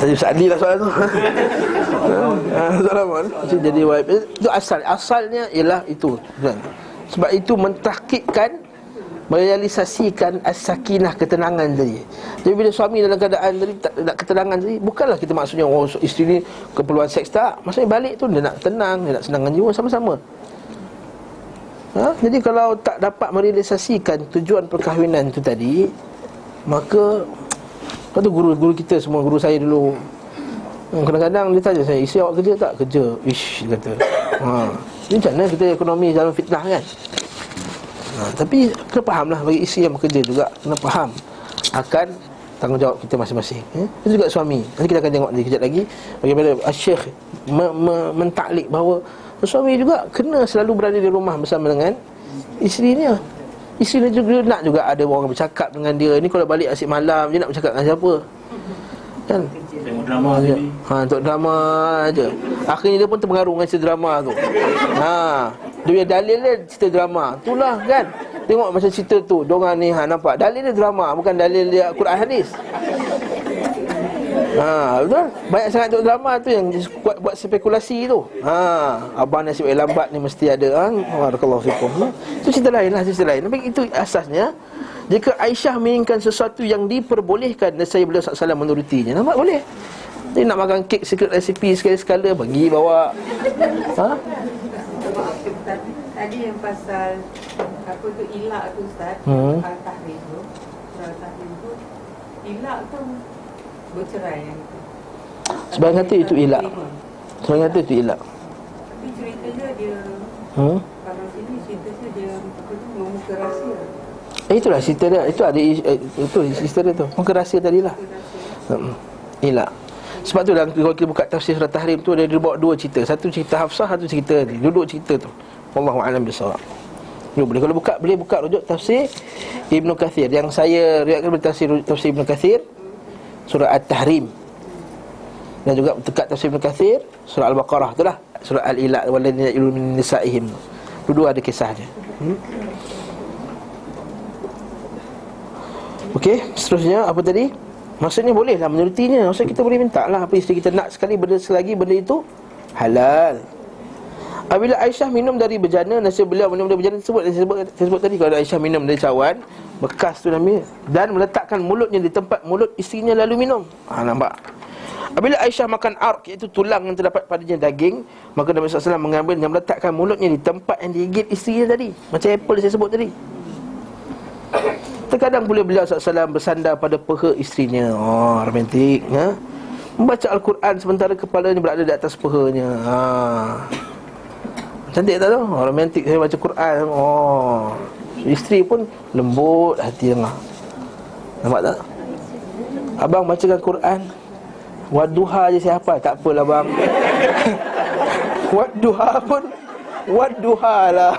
Tadi Ustaz Adli lah soalan tu. Assalamualaikum. Jadi wife itu asalnya ialah itu. Sebab itu mentahqiqkan, merealisasikan as-sakinah, ketenangan tadi. Jadi bila suami dalam keadaan tadi tak nak ketenangan tadi, bukanlah kita maksudnya isteri ni keperluan seks, tak. Maksudnya balik tu dia nak tenang, dia nak senangkan jiwa sama-sama. Jadi kalau tak dapat merealisasikan tujuan perkahwinan itu tadi, maka lepas tu guru-guru kita semua, guru saya dulu, kadang-kadang dia tanya saya, isteri awak kerja tak? Kerja. Ish, dia kata. Ini macam mana kita ekonomi dalam fitnah kan? Tapi kena faham lah, bagi isteri yang bekerja juga kena faham akan tanggungjawab kita masing-masing. Itu juga suami. Nanti kita akan tengok nanti kejap lagi bagaimana Syekh mentaklik bahawa suami juga kena selalu berada di rumah bersama dengan isterinya. Isteri dia juga nak juga ada orang bercakap dengan dia. Ni kalau balik asyik malam, dia nak bercakap dengan siapa? Kan? Tengok drama je. Tengok drama aja. Akhirnya dia pun terpengaruh dengan cerita drama tu. Dia punya dalil dia cerita drama. Itulah kan. Tengok macam cerita tu, diorang ni nampak dalil dia drama, bukan dalil dia Quran hadis. Betul? Banyak sangat tengok drama tu yang buat spekulasi tu. Abang nasib lambat ni mesti ada. Barakallahu fikum. Itu cerita lain lah, cerita lain. Tapi itu asasnya, jika Aisyah menginginkan sesuatu yang diperbolehkan, nescaya beliau SAW menurutinya. Nampak boleh. Dia nak makan kek secret recipe sekali-sekala, bagi bawa. Tadi yang pasal apa tu ilak tu Ustaz, Al-Tahrim tu, Al-Tahrim tu, ilak tu bercerai yang itu. Sebagian kata itu ilak. Sebagian kata itu ilak. Tapi ceritanya dia kalau sini ceritanya dia apa tu, muka rahsia. Itulah cerita dia. Itu ada itu cerita dia tu. Muka rahsia tadilah. Ilak. Sebab tu kalau kita buka tafsir surah Tahrim tu, dia bawa dua cerita. Satu cerita Hafsah, satu cerita ni. Duduk cerita tu. Wallahu a'lam bissawab. Boleh kalau buka, boleh buka rujuk tafsir Ibnu Kathir. Yang saya riwayatkan tafsir Ibnu Kathir surah At-Tahrim. Dan juga dekat tafsir Ibnu Kathir surah Al-Baqarah, itulah surah Al-Ilaq walladzina ya'luna min nisa'ihim. Dua ada kisahnya. Okey, seterusnya apa tadi? Maksudnya bolehlah menurutinya. Maksudnya kita boleh minta lah apa isteri kita nak sekali, benda selagi benda itu halal. Apabila Aisyah minum dari bejana, nasihat beliau minum dari bejana tersebut, saya sebut tadi, kalau Aisyah minum dari cawan bekas tu Nabi, dan meletakkan mulutnya di tempat mulut isterinya lalu minum. Nampak? Apabila Aisyah makan arq, iaitu tulang yang terdapat padanya daging, maka Nabi SAW mengambil dan meletakkan mulutnya di tempat yang digigit isterinya tadi. Macam apple saya sebut tadi. Terkadang pula beliau SAW bersandar pada peha isterinya. Romantik, ya? Membaca Al-Quran sementara kepalanya berada di atas pehanya. Cantik tak tu? Romantik saya baca Quran. Isteri pun lembut hati tengah. Nampak tak? Abang bacakan Quran, Wadduha je saya hafal. Tak apalah bang. Wadduha pun Wadduha lah.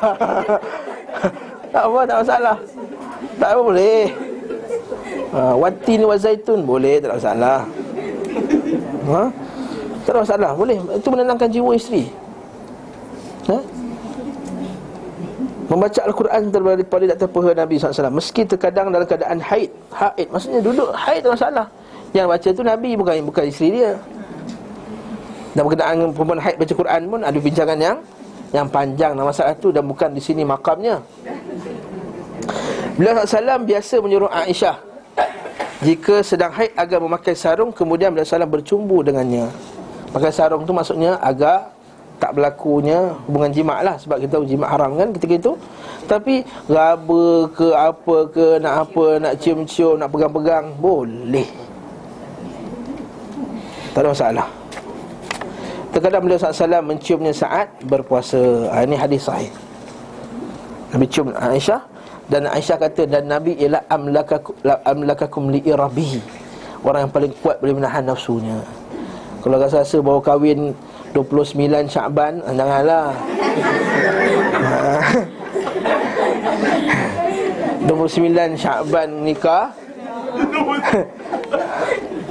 Tak apa, tak masalah. Tak apa, boleh. Wattin wa zaitun boleh, tak ada masalah. Tak ada masalah, boleh. Itu menenangkan jiwa isteri. Membaca Al-Quran daripada di atas peha Nabi SAW, meski terkadang dalam keadaan haid. Haid maksudnya duduk haid, tak masalah. Yang baca tu Nabi, bukan isteri dia. Dan berkenaan perempuan haid baca Quran pun ada bincangan yang panjang dalam masalah tu, dan bukan di sini makamnya. Beliau SAW biasa menyuruh Aisyah jika sedang haid agar memakai sarung, kemudian beliau SAW bercumbu dengannya. Pakai sarung tu maksudnya agar tak berlakunya hubungan jima' lah, sebab kita tahu jima' haram kan ketika itu. Tapi raba ke apa ke, nak cium-cium, nak pegang-pegang, boleh, tak ada masalah. Terkadang beliau SAW menciumnya saat berpuasa. Ini hadis sahih. Nabi cium Aisyah, dan Aisyah kata, dan Nabi ialah amlakakum li'irabihi, orang yang paling kuat boleh menahan nafsunya. Kalau rasa baru kahwin 29 Syakban, janganlah. 29 Syakban nikah.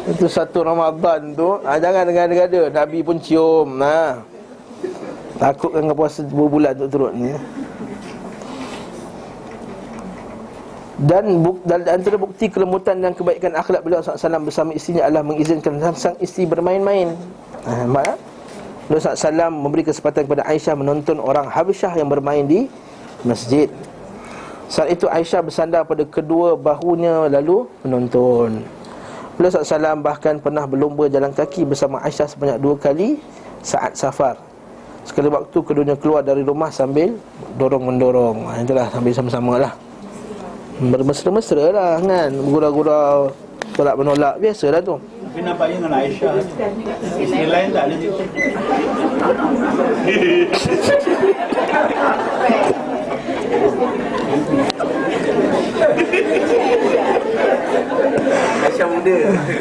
Itu 1 Ramadan tu, jangan dengar-dengar. Nabi pun cium. Takut kan puasa 2 bulan tu turut ni. Dan antara bukti kelembutan dan kebaikan akhlak beliau SAW bersama isterinya adalah mengizinkan sang isteri bermain-main. Nampak tak? Beliau SAW memberi kesempatan kepada Aisyah menonton orang Habasyah yang bermain di masjid. Saat itu Aisyah bersandar pada kedua bahunya lalu menonton. Beliau SAW bahkan pernah berlomba jalan kaki bersama Aisyah sebanyak 2 kali saat safar. Sekali waktu keduanya keluar dari rumah sambil dorong-mendorong. Itulah, sambil sama-sama lah, bermesra-mesra lah kan, bergurau-gurau, tolak-menolak, biasalah tu. Tapi nampaknya dengan Aisyah isteri lain tak ada juga. Aisyah muda.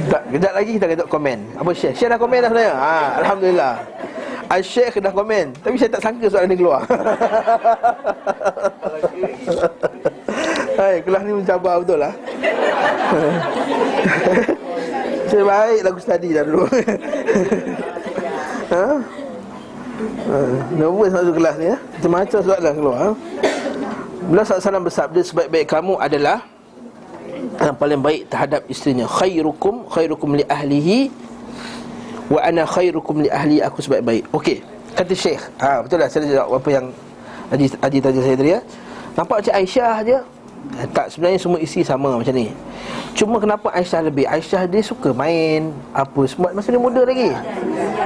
Tak, kejap lagi kita tengok komen. Apa Syekh? Syekh dah komen dah sebenarnya? Alhamdulillah, Syekh dah komen. Tapi saya tak sangka soalan ni keluar. Hai, kelas ni mencabar betul lah. Saya baik lagu study dah dulu. Nervous masuk kelas ni, macam-macam soalan keluar. Beliau SAW bersabda, sebaik-baik kamu adalah yang paling baik terhadap isterinya. Khairukum li ahlihi wa ana khairukum li ahli, aku sebaik-baik. Okey, kata Syekh. Betul lah, saya jawab apa yang Haji tanya saya tadi ya. Nampak macam Aisyah je? Tak, sebenarnya semua isteri sama macam ni. Cuma kenapa Aisyah lebih? Aisyah dia suka main apa semua masa dia muda lagi.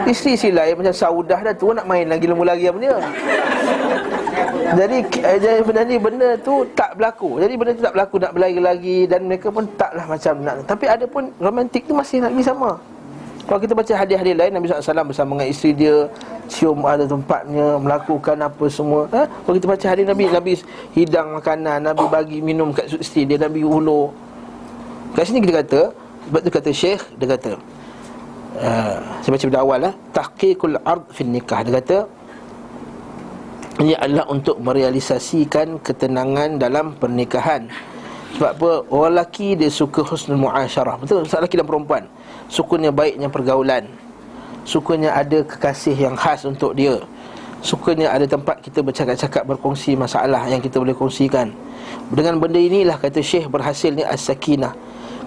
Isteri lain macam Saudah dah tua, nak main lagi lembu lagi apa dia. Jadi sebenarnya benda tu tak berlaku. Jadi benda tu tak berlaku, nak berlari lagi, dan mereka pun taklah macam nak. Tapi ada pun romantik tu masih lagi sama. Kalau kita baca hadis-hadis lain, Nabi SAW bersama dengan isteri dia cium ada tempatnya, melakukan apa semua. Kalau kita baca hadis Nabi hidang makanan, Nabi bagi minum kat isteri dia, Nabi hulur. Kat sini kita kata, sebab tu kata Syekh, dia kata saya baca pada awal tahqiqul ard fi nikah. Dia kata ini adalah untuk merealisasikan ketenangan dalam pernikahan. Sebab apa? Orang lelaki dia suka husnul muasyarah. Betul? Lelaki dan perempuan sukanya baiknya pergaulan, sukanya ada kekasih yang khas untuk dia, sukanya ada tempat kita bercakap-cakap, berkongsi masalah yang kita boleh kongsikan. Dengan benda inilah kata Syekh berhasilnya as-sakinah,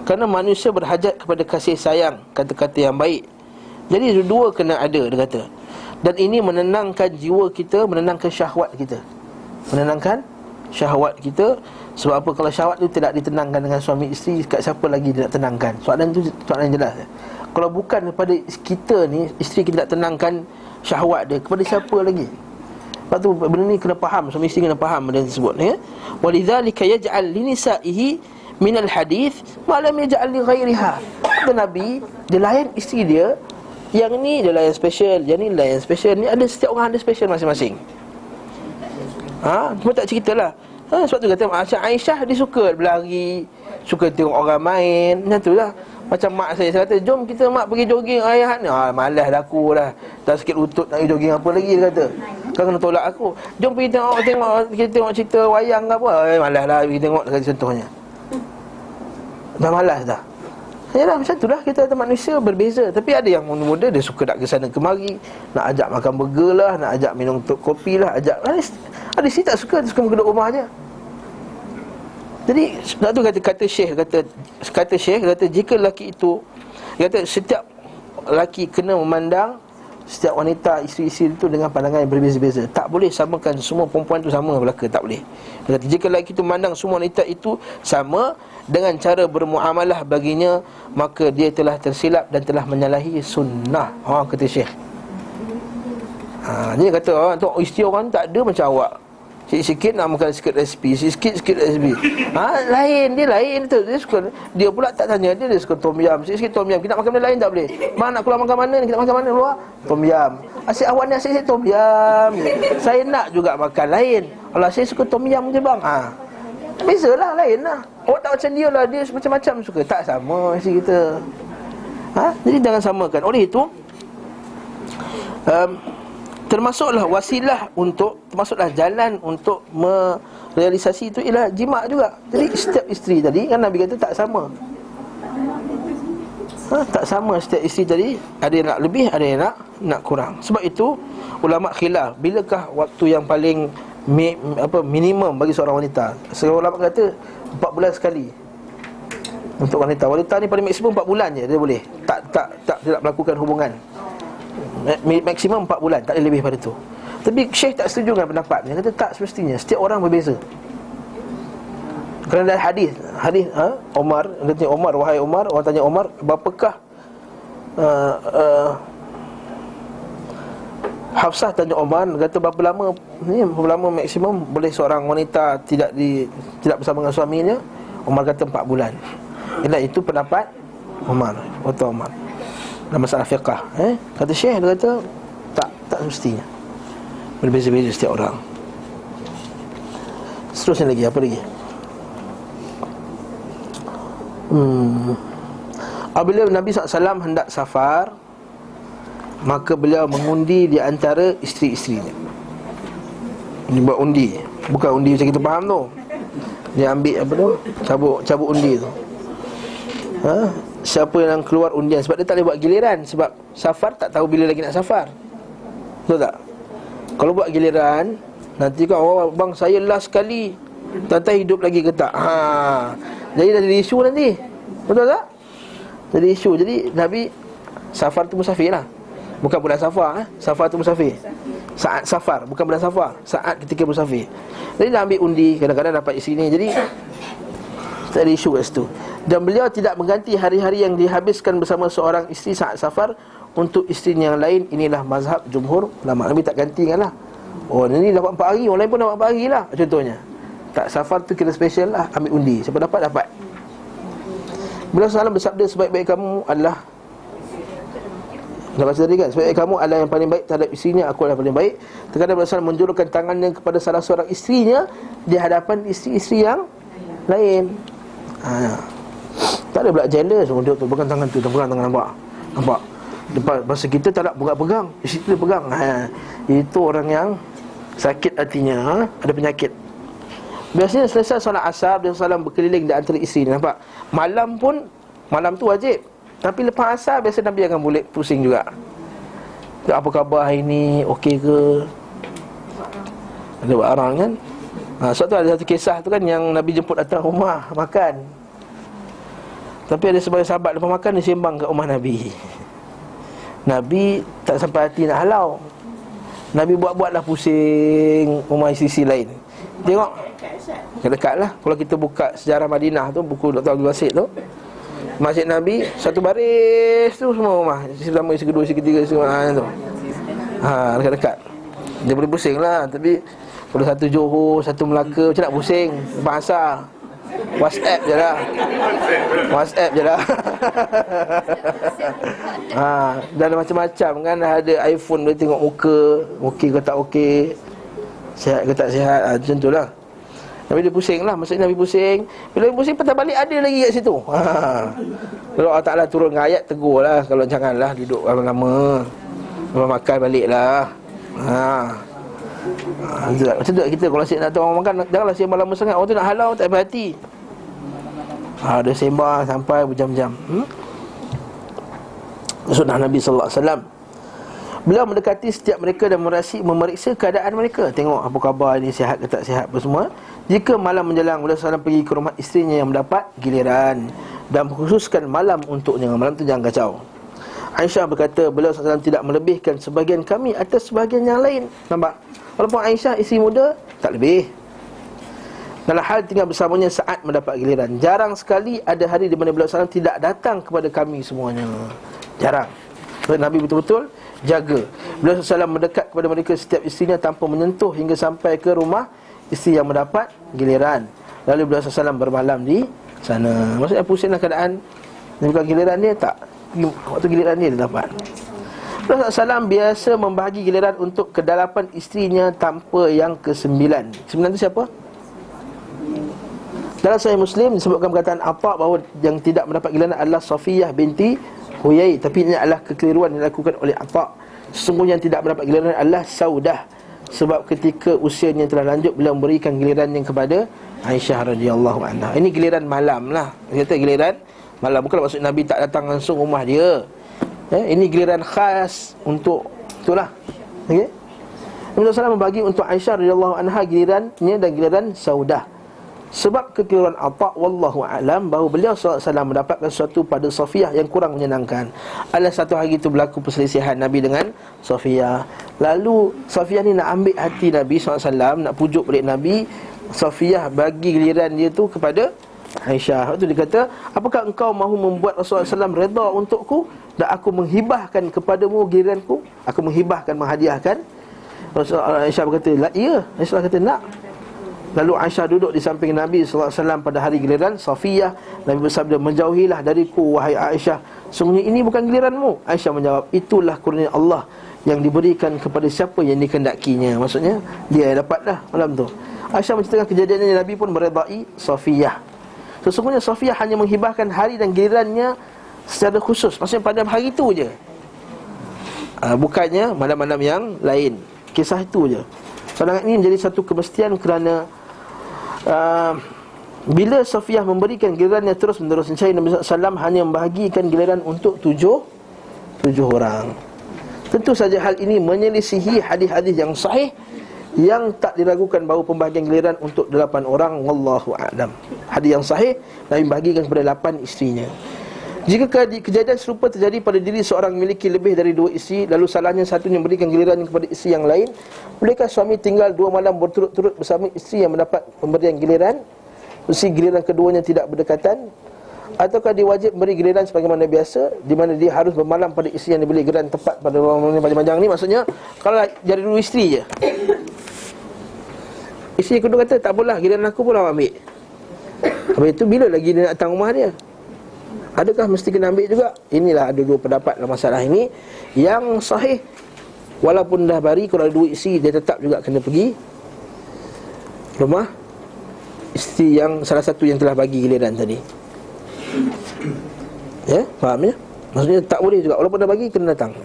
Kerana manusia berhajat kepada kasih sayang, kata-kata yang baik. Jadi dua kena ada, dia kata. Dan ini menenangkan jiwa kita, menenangkan syahwat kita. Menenangkan syahwat kita. Sebab apa? Kalau syahwat tu tidak ditenangkan dengan suami isteri, kat siapa lagi dia nak tenangkan? Soalan tu soalan jelas. Kalau bukan kepada kita ni, isteri kita nak tenangkan syahwat dia, kepada siapa lagi? Sebab tu benda ni kena faham, suami isteri kena faham benda tersebut, ya. Walidzalika yaj'al linisaihi minal hadith ma lam yaj'al li ghairiha. Kata Nabi, dia layan isteri dia, yang ni dia layan special, yang ni layan special. Ni ada, setiap orang ada special masing-masing. Cuma tak ceritalah. Sebab tu kata macam Aisyah, dia suka berlari, suka tengok orang main, macam tu lah. Macam mak saya kata, jom kita mak pergi jogging ayah ni. Malas dah aku dah. Dah sikit lutut nak pergi jogging apa lagi, dia kata. Kau kena tolak aku. Jom pergi tengok cerita wayang ke apa. Malas lah pergi tengok, kata contohnya. Dah malas dah. Yalah, macam tu lah kita kata manusia berbeza. Tapi ada yang muda-muda, dia suka nak ke sana kemari, nak ajak makan burger lah, nak ajak minum kopi lah, ajak. Ada isteri tak suka, dia suka duduk rumah je. Jadi sebab tu kata Syekh kata jika lelaki itu, kata setiap lelaki kena memandang setiap wanita, isteri-isteri itu dengan pandangan yang berbeza-beza. Tak boleh samakan semua perempuan itu sama belaka, tak boleh. Dia kata jika lelaki itu memandang semua wanita itu sama dengan cara bermuamalah baginya, maka dia telah tersilap dan telah menyalahi sunnah. Kata Syekh. Dia kata tu isteri orang tak ada macam awak. Sikit-sikit nak makan sikit resipi, sikit-sikit resipi. Lain, dia lain tu. Dia suka, dia pula tak tanya, dia suka tom yam, sikit-sikit tom yam. Kita nak makan benda lain tak boleh. Nak keluar makan mana ni? Kita makan mana luar? Tom yam. Asyik awak ni asyik tom yam. Saya nak juga makan lain. Kalau saya suka tom yam je bang. Bezalah, lain lah. Awak tak macam dia lah, dia macam-macam suka. Tak sama isteri kita. Jadi jangan samakan. Oleh itu, termasuklah wasilah untuk, termasuklah jalan untuk merealisasi itu ialah jima' juga. Jadi setiap isteri tadi kan Nabi kata tak sama. Tak sama setiap isteri tadi. Ada yang nak lebih, ada yang nak kurang. Sebab itu ulama' khilaf, bilakah waktu yang paling minimum bagi seorang wanita. Seorang ulama' kata 4 bulan sekali untuk wanita. Wanita ni paling maksimum 4 bulan je dia boleh. Tidak melakukan hubungan. Maksimum 4 bulan, tak ada lebih pada tu. Tapi Syekh tak setuju dengan pendapat dia. Dia kata tak semestinya, setiap orang berbeza. Kerana ada hadis Omar, dia tanya Omar, wahai Omar, orang tanya Omar, berapakah Hafsah tanya Omar, kata berapa lama maksimum boleh seorang wanita tidak bersama dengan suaminya? Omar kata 4 bulan. Itu pendapat Omar, kata Omar dalam masalah fiqah. Kata Syekh, dia kata tak semestinya, berbeza-beza setiap orang. Seterusnya lagi, apa lagi? Apabila Nabi SAW hendak safar, maka beliau mengundi di antara isteri-isterinya. Ini buat undi, bukan undi macam kita faham tu. Dia ambil apa tu, cabut undi tu. Siapa yang keluar undian. Sebab dia tak boleh buat giliran. Sebab safar tak tahu bila lagi nak safar. Betul tak? Kalau buat giliran, nanti kan bang saya last sekali, tak tahu hidup lagi ke tak. Jadi dah jadi isu nanti. Betul tak? Jadi isu. Jadi Nabi safar tu musafir lah. Bukan bulan safar. Safar tu musafir. Saat safar, bukan bulan safar. Saat ketika musafir. Jadi dah ambil undi, kadang-kadang dapat isi ni. Jadi tak ada isu kat situ. Dan beliau tidak mengganti hari-hari yang dihabiskan bersama seorang isteri saat safar untuk isteri yang lain. Inilah mazhab jumhur ulama. Nabi tak ganti kan lah. Ini dapat 4 hari, orang lain pun dapat 4 hari lah, contohnya. Tak, safar tu kira special lah, ambil undi. Siapa dapat. Beliau SAW bersabda, sebaik-baik kamu adalah, dah baca tadi kan, sebaik kamu adalah yang paling baik terhadap isterinya, aku adalah yang paling baik. Terkadang beliau SAW menjulurkan tangannya kepada salah seorang isterinya di hadapan isteri-isteri yang lain. Tak ada pula jealous. Dia tu pegang tangan tu, pegang tangan, nampak depan masa kita tak nak pegang, isteri tu dia pegang. Itu orang yang sakit hatinya, ada penyakit. Biasanya selesai solat asar, dia salam berkeliling di antara isteri. Nampak? Malam tu wajib. Tapi lepas asar biasa Nabi akan boleh pusing juga. Apa khabar hari ni? Okey ke? Ada buat arang kan? Sebab tu ada satu kisah tu kan, yang Nabi jemput datang rumah makan. Tapi ada sebagian sahabat lepas makan dia sembang kat rumah Nabi. Nabi tak sampai hati nak halau. Nabi buat-buatlah pusing rumah sisi lain. Tengok dekat lah. Kalau kita buka sejarah Madinah tu, buku Dr. Abdul Basit tu, Masjid Nabi satu baris tu semua rumah, isi pertama, isi kedua, isi ketiga, semua tu. Dekat-dekat. Dia boleh pusing lah. Tapi kalau satu Johor, satu Melaka, macam nak pusing bahasa WhatsApp je lah. WhatsApp je lah. Dan macam-macam kan. Ada iPhone boleh tengok muka, okey ke tak okey, sihat ke tak sihat, macam tu lah. Nabi dia pusing lah. Maksudnya Nabi pusing. Bila Nabi pusing, patah balik ada lagi kat situ. Kalau Allah Ta'ala turun dengan ayat, tegur lah. Kalau janganlah duduk lama-lama, lepas makan balik lah. Macam tu kita kalau asyik nak tahu orang makan, janganlah sembang lama sangat. Orang tu nak halau tak berhati. Dia sembang sampai berjam-jam. Sunnah Nabi sallallahu alaihi wasallam, beliau mendekati setiap mereka dan memeriksa keadaan mereka. Tengok apa khabar ni, sihat ke tak sihat apa semua. Jika malam menjelang, beliau SAW pergi ke rumah isterinya yang mendapat giliran dan khususkan malam untuknya. Malam tu jangan kacau. Aisyah berkata, beliau SAW tidak melebihkan sebahagian kami atas sebahagian yang lain. Nampak? Walaupun Aisyah isteri muda, tak lebih. Dalam hal tinggal bersamanya saat mendapat giliran. Jarang sekali ada hari di mana beliau SAW tidak datang kepada kami semuanya. Jarang. Nabi betul-betul jaga. Beliau SAW mendekat kepada mereka setiap isterinya tanpa menyentuh hingga sampai ke rumah isteri yang mendapat giliran. Lalu beliau SAW bermalam di sana. Maksudnya pusinglah keadaan. Dia bukan giliran dia, tak. Waktu giliran dia dapat. Beliau SAW biasa membahagi giliran untuk ke-8 isterinya tanpa yang ke-9. 9 tu siapa? Dalam Sahih Muslim disebutkan perkataan Atha bahawa yang tidak mendapat giliran adalah Safiyah binti Huyai. Tapi ini adalah kekeliruan yang dilakukan oleh Atha. Sesungguhnya yang tidak mendapat giliran adalah Saudah, sebab ketika usianya telah lanjut beliau memberikan giliran yang kepada Aisyah radhiyallahu anha. Ini giliran malam lah. Dia kata giliran malam, bukan maksud Nabi tak datang langsung rumah dia. Ini giliran khas untuk itulah. Okey. Nabi SAW membagi untuk Aisyah radhiyallahu anha gilirannya dan giliran Saudah. Sebab kekeliruan Atha wallahu a'lam bahawa beliau SAW mendapatkan sesuatu pada Safiyah yang kurang menyenangkan. Ada satu hari itu berlaku perselisihan Nabi dengan Safiyah. Lalu Safiyah ni nak ambil hati Nabi SAW, nak pujuk balik Nabi. Safiyah bagi giliran dia tu kepada Aisyah. Waktu dia kata, apakah engkau mahu membuat Rasulullah SAW redha untukku dan aku menghibahkan kepadamu giliranku? Aku menghibahkan, menghadiahkan. Aisyah berkata, ya. Aisyah kata, nak. Lalu Aisyah duduk di samping Nabi SAW pada hari giliran Safiyah. Nabi bersabda, menjauhilah dariku wahai Aisyah, sungguhnya ini bukan giliranmu. Aisyah menjawab, itulah kurnia Allah yang diberikan kepada siapa yang dikendakinya. Maksudnya dia dapat dah malam tu. Aisyah menceritakan kejadiannya, Nabi pun meredai Safiyah. Sesungguhnya Safiyah hanya menghibahkan hari dan gilirannya secara khusus. Maksudnya pada hari itu je, bukannya malam-malam yang lain. Kisah itu je. Soalan ini menjadi satu kemestian kerana bila Safiyah memberikan gilirannya terus-menerus, Nabi SAW hanya membahagikan giliran untuk tujuh orang. Tentu saja hal ini menyelisihi hadis-hadis yang sahih yang tak diragukan bahawa pembahagian giliran untuk 8 orang, wallahu a'lam. Hadis yang sahih Nabi bahagikan kepada 8 isterinya. Jika kejadian serupa terjadi pada diri seorang memiliki lebih dari 2 isteri, lalu salahnya satunya memberikan giliran kepada isteri yang lain, bolehkah suami tinggal 2 malam berturut-turut bersama isteri yang mendapat pemberian giliran, mesti giliran keduanya tidak berdekatan? Ataukah dia wajib memberi giliran sebagaimana biasa, di mana dia harus bermalam pada isteri yang diberi giliran tepat pada malam yang panjang ni? Maksudnya kalau jadi 2 isteri je, isteri kedua kata, tak apalah, giliran aku pun awak ambil. Habis itu bila lagi dia nak datang rumah dia? Adakah mesti kena ambil juga? Inilah ada 2 pendapat dalam masalah ini. Yang sahih, walaupun dah bari, kalau ada 2 isteri, dia tetap juga kena pergi rumah isteri yang salah satu yang telah bagi giliran tadi. Ya, faham ya? Maksudnya tak boleh juga, walaupun dah bagi, kena datang.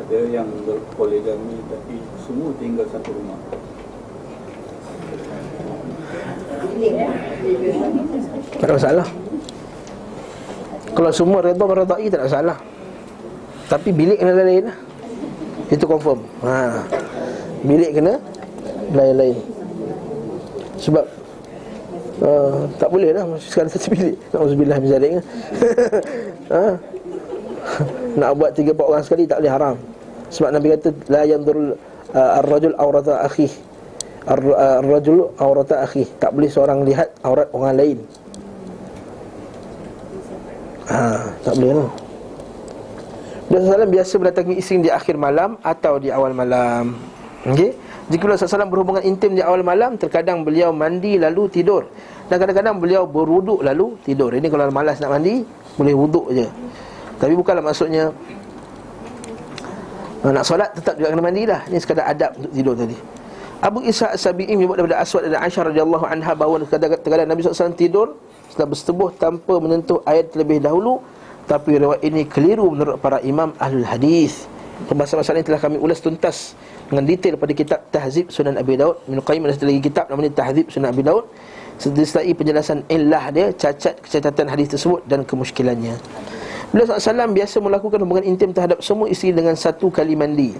Ada yang berpoligami tapi semua tinggal satu rumah. Tak ada masalah. Kalau semua redha meredai, tak ada masalah. Tapi bilik kena lain-lain lah. Itu confirm. Bilik kena lain-lain. Sebab Tak boleh lah sekarang satu bilik. Nauzubillah min zalik. Nak buat 3-4 orang sekali tak boleh, haram. Sebab Nabi kata la yanzur ar-rajul awrata akhih. Ar-rajul awrata akhih. Tak boleh seorang lihat aurat orang lain. Tak boleh lah. Rasulullah SAW biasa mendatangi isteri di akhir malam atau di awal malam. Okey. Jika Rasulullah SAW berhubungan intim di awal malam, terkadang beliau mandi lalu tidur, dan kadang-kadang beliau berwuduk lalu tidur. Ini kalau malas nak mandi, boleh wuduk je. Tapi bukanlah maksudnya nak solat tetap juga kena mandi lah. Ini sekadar adab untuk tidur tadi. Abu Ishaq As-Sabi'i menyebut daripada Aswad dan Aisyah radhiyallahu anha bahawa kadang-kadang Nabi SAW tidur setelah bersetubuh tanpa menyentuh ayat terlebih dahulu. Tapi riwayat ini keliru menurut para imam ahlul hadis. Pembahasan ini telah kami ulas tuntas dengan detail pada kitab Tahzib Sunan Abi Daud. Ibnu Qayyim ada satu lagi kitab namanya Tahzib Sunan Abi Daud, disertai penjelasan illah dia, cacat kecacatan hadis tersebut dan kemusykilannya. Beliau SAW biasa melakukan hubungan intim terhadap semua isteri dengan satu kali mandi.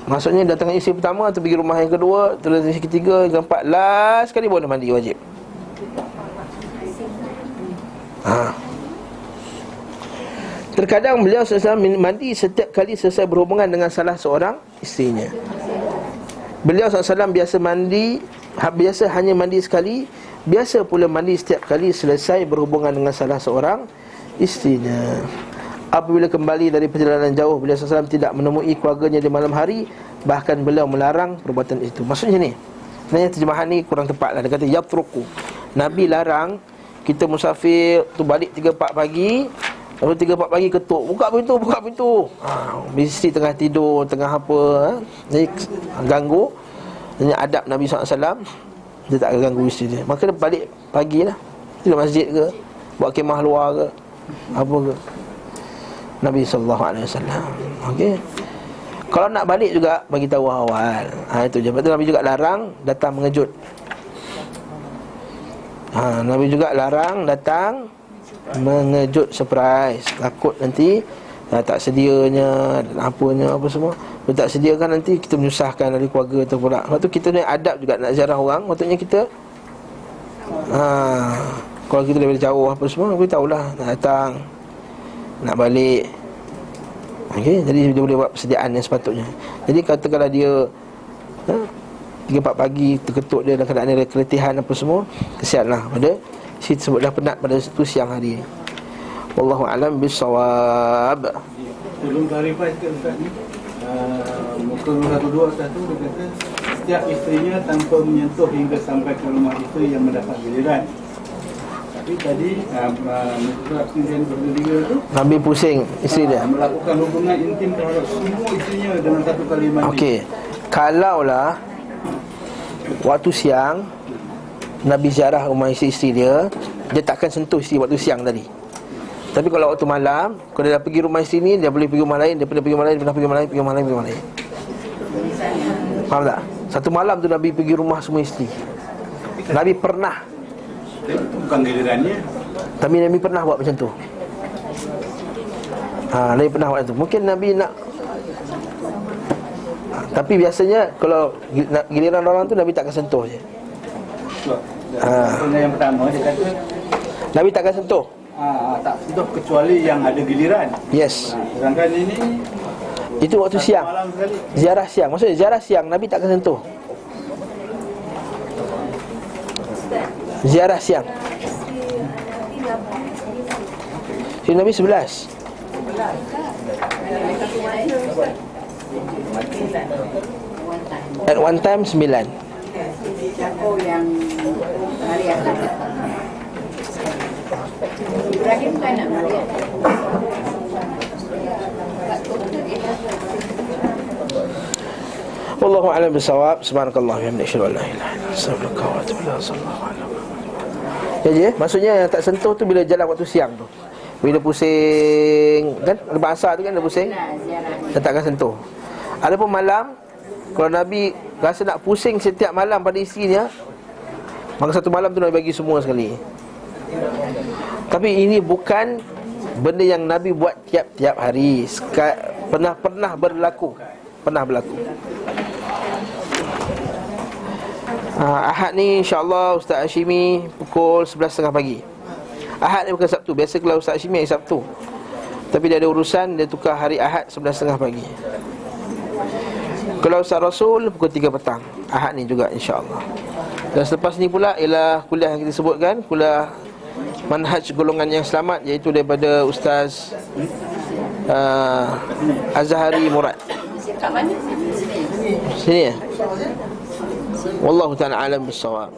Maksudnya datang isteri pertama, atau pergi rumah yang kedua, terus isteri ketiga, yang keempat, last sekali boleh mandi wajib. Terkadang beliau SAW mandi setiap kali selesai berhubungan dengan salah seorang isterinya. Beliau SAW biasa hanya mandi sekali. Biasa pula mandi setiap kali selesai berhubungan dengan salah seorang isterinya. Apabila kembali dari perjalanan jauh, beliau SAW tidak menemui keluarganya di malam hari. Bahkan beliau melarang perbuatan itu. Maksudnya ni, sebenarnya terjemahan ni kurang tepat lah. Dia kata yatruku, Nabi larang kita musafir tu balik 3-4 pagi. Lalu 3-4 pagi ketuk, buka pintu. Isteri tengah tidur, tengah apa, jadi ganggu. Ini adab Nabi SAW, dia tak akan ganggu isteri dia. Maka dia balik pagi lah, tidur masjid ke, buat kemah luar ke, apa ke, Nabi SAW. Okey. Kalau nak balik juga, bagi tahu awal. Itu je. Lepas tu Nabi juga larang datang mengejut. Nabi juga larang datang mengejut, surprise. Takut nanti tak sedianya, apanya, apa semua. Kalau tak sediakan nanti kita menyusahkan dari keluarga tu pula. Lepas tu kita ni adab juga nak ziarah orang. Maksudnya kita kalau kita daripada jauh apa semua, kita tahulah nak datang, nak balik. Okey, jadi dia boleh buat persediaan yang sepatutnya. Jadi katakanlah dia 3-4 pagi terketuk dia dalam keadaan dia keletihan apa semua, kesianlah pada si tersebut, dah penat pada itu siang hari. Wallahu alam bisawab. Tolong clarify sikit Ustaz ni. Muka 102 satu dia kata setiap isterinya tanpa menyentuh hingga sampai ke rumah isteri yang mendapat giliran. Tapi tadi Muka yang berdua tu Nabi pusing isteri dia melakukan hubungan intim terhadap semua isterinya dengan satu kali mandi. Okey, kalaulah waktu siang Nabi ziarah rumah isteri dia, dia takkan sentuh isteri waktu siang tadi. Tapi kalau waktu malam, kalau dia dah pergi rumah isteri ni, dia boleh pergi rumah lain, dia pernah pergi rumah lain, pergi rumah lain. Faham tak? Satu malam tu Nabi pergi rumah semua isteri. Nabi pernah. Itu bukan gilirannya. Tapi Nabi pernah buat macam tu. Nabi pernah buat macam tu. Mungkin Nabi nak tapi biasanya kalau giliran orang tu Nabi takkan sentuh je. Yang pertama dia kata Nabi takkan sentuh. Tak sentuh kecuali yang ada giliran. Yes. Sedangkan ini itu waktu siang. Ziarah siang. Maksudnya ziarah siang Nabi takkan sentuh. Ziarah siang. Si Nabi 11. At one time 9. Siapa yang hari atas? Ibrahim kan nak Maria. Wallahu a'lam bissawab. Subhanakallah wa bihamdika asyhadu an la ilaha illa anta astaghfiruka wa atubu ilaik. Sallallahu alaihi wasallam. Jadi maksudnya yang tak sentuh tu bila jalan waktu siang tu. Bila pusing kan, lepas asar tu kan dia pusing, dia takkan sentuh. Adapun malam, kalau Nabi rasa nak pusing setiap malam pada isterinya, maka satu malam tu Nabi bagi semua sekali. Tapi ini bukan benda yang Nabi buat tiap-tiap hari. Pernah berlaku. Ahad ni insya-Allah Ustaz Hashimi pukul 11.30 pagi. Ahad ni bukan Sabtu. Biasa kalau Ustaz Hashimi hari Sabtu, tapi dia ada urusan, dia tukar hari Ahad 11.30 pagi. Kalau Ustaz Rasul pukul 3 petang. Ahad ni juga insya-Allah. Dan selepas ni pula ialah kuliah yang kita sebutkan, kuliah manhaj golongan yang selamat, iaitu daripada Ustaz Azhari Murad. Kat mana? Sini ya. Wallahu ta'ala alam bis-shawab.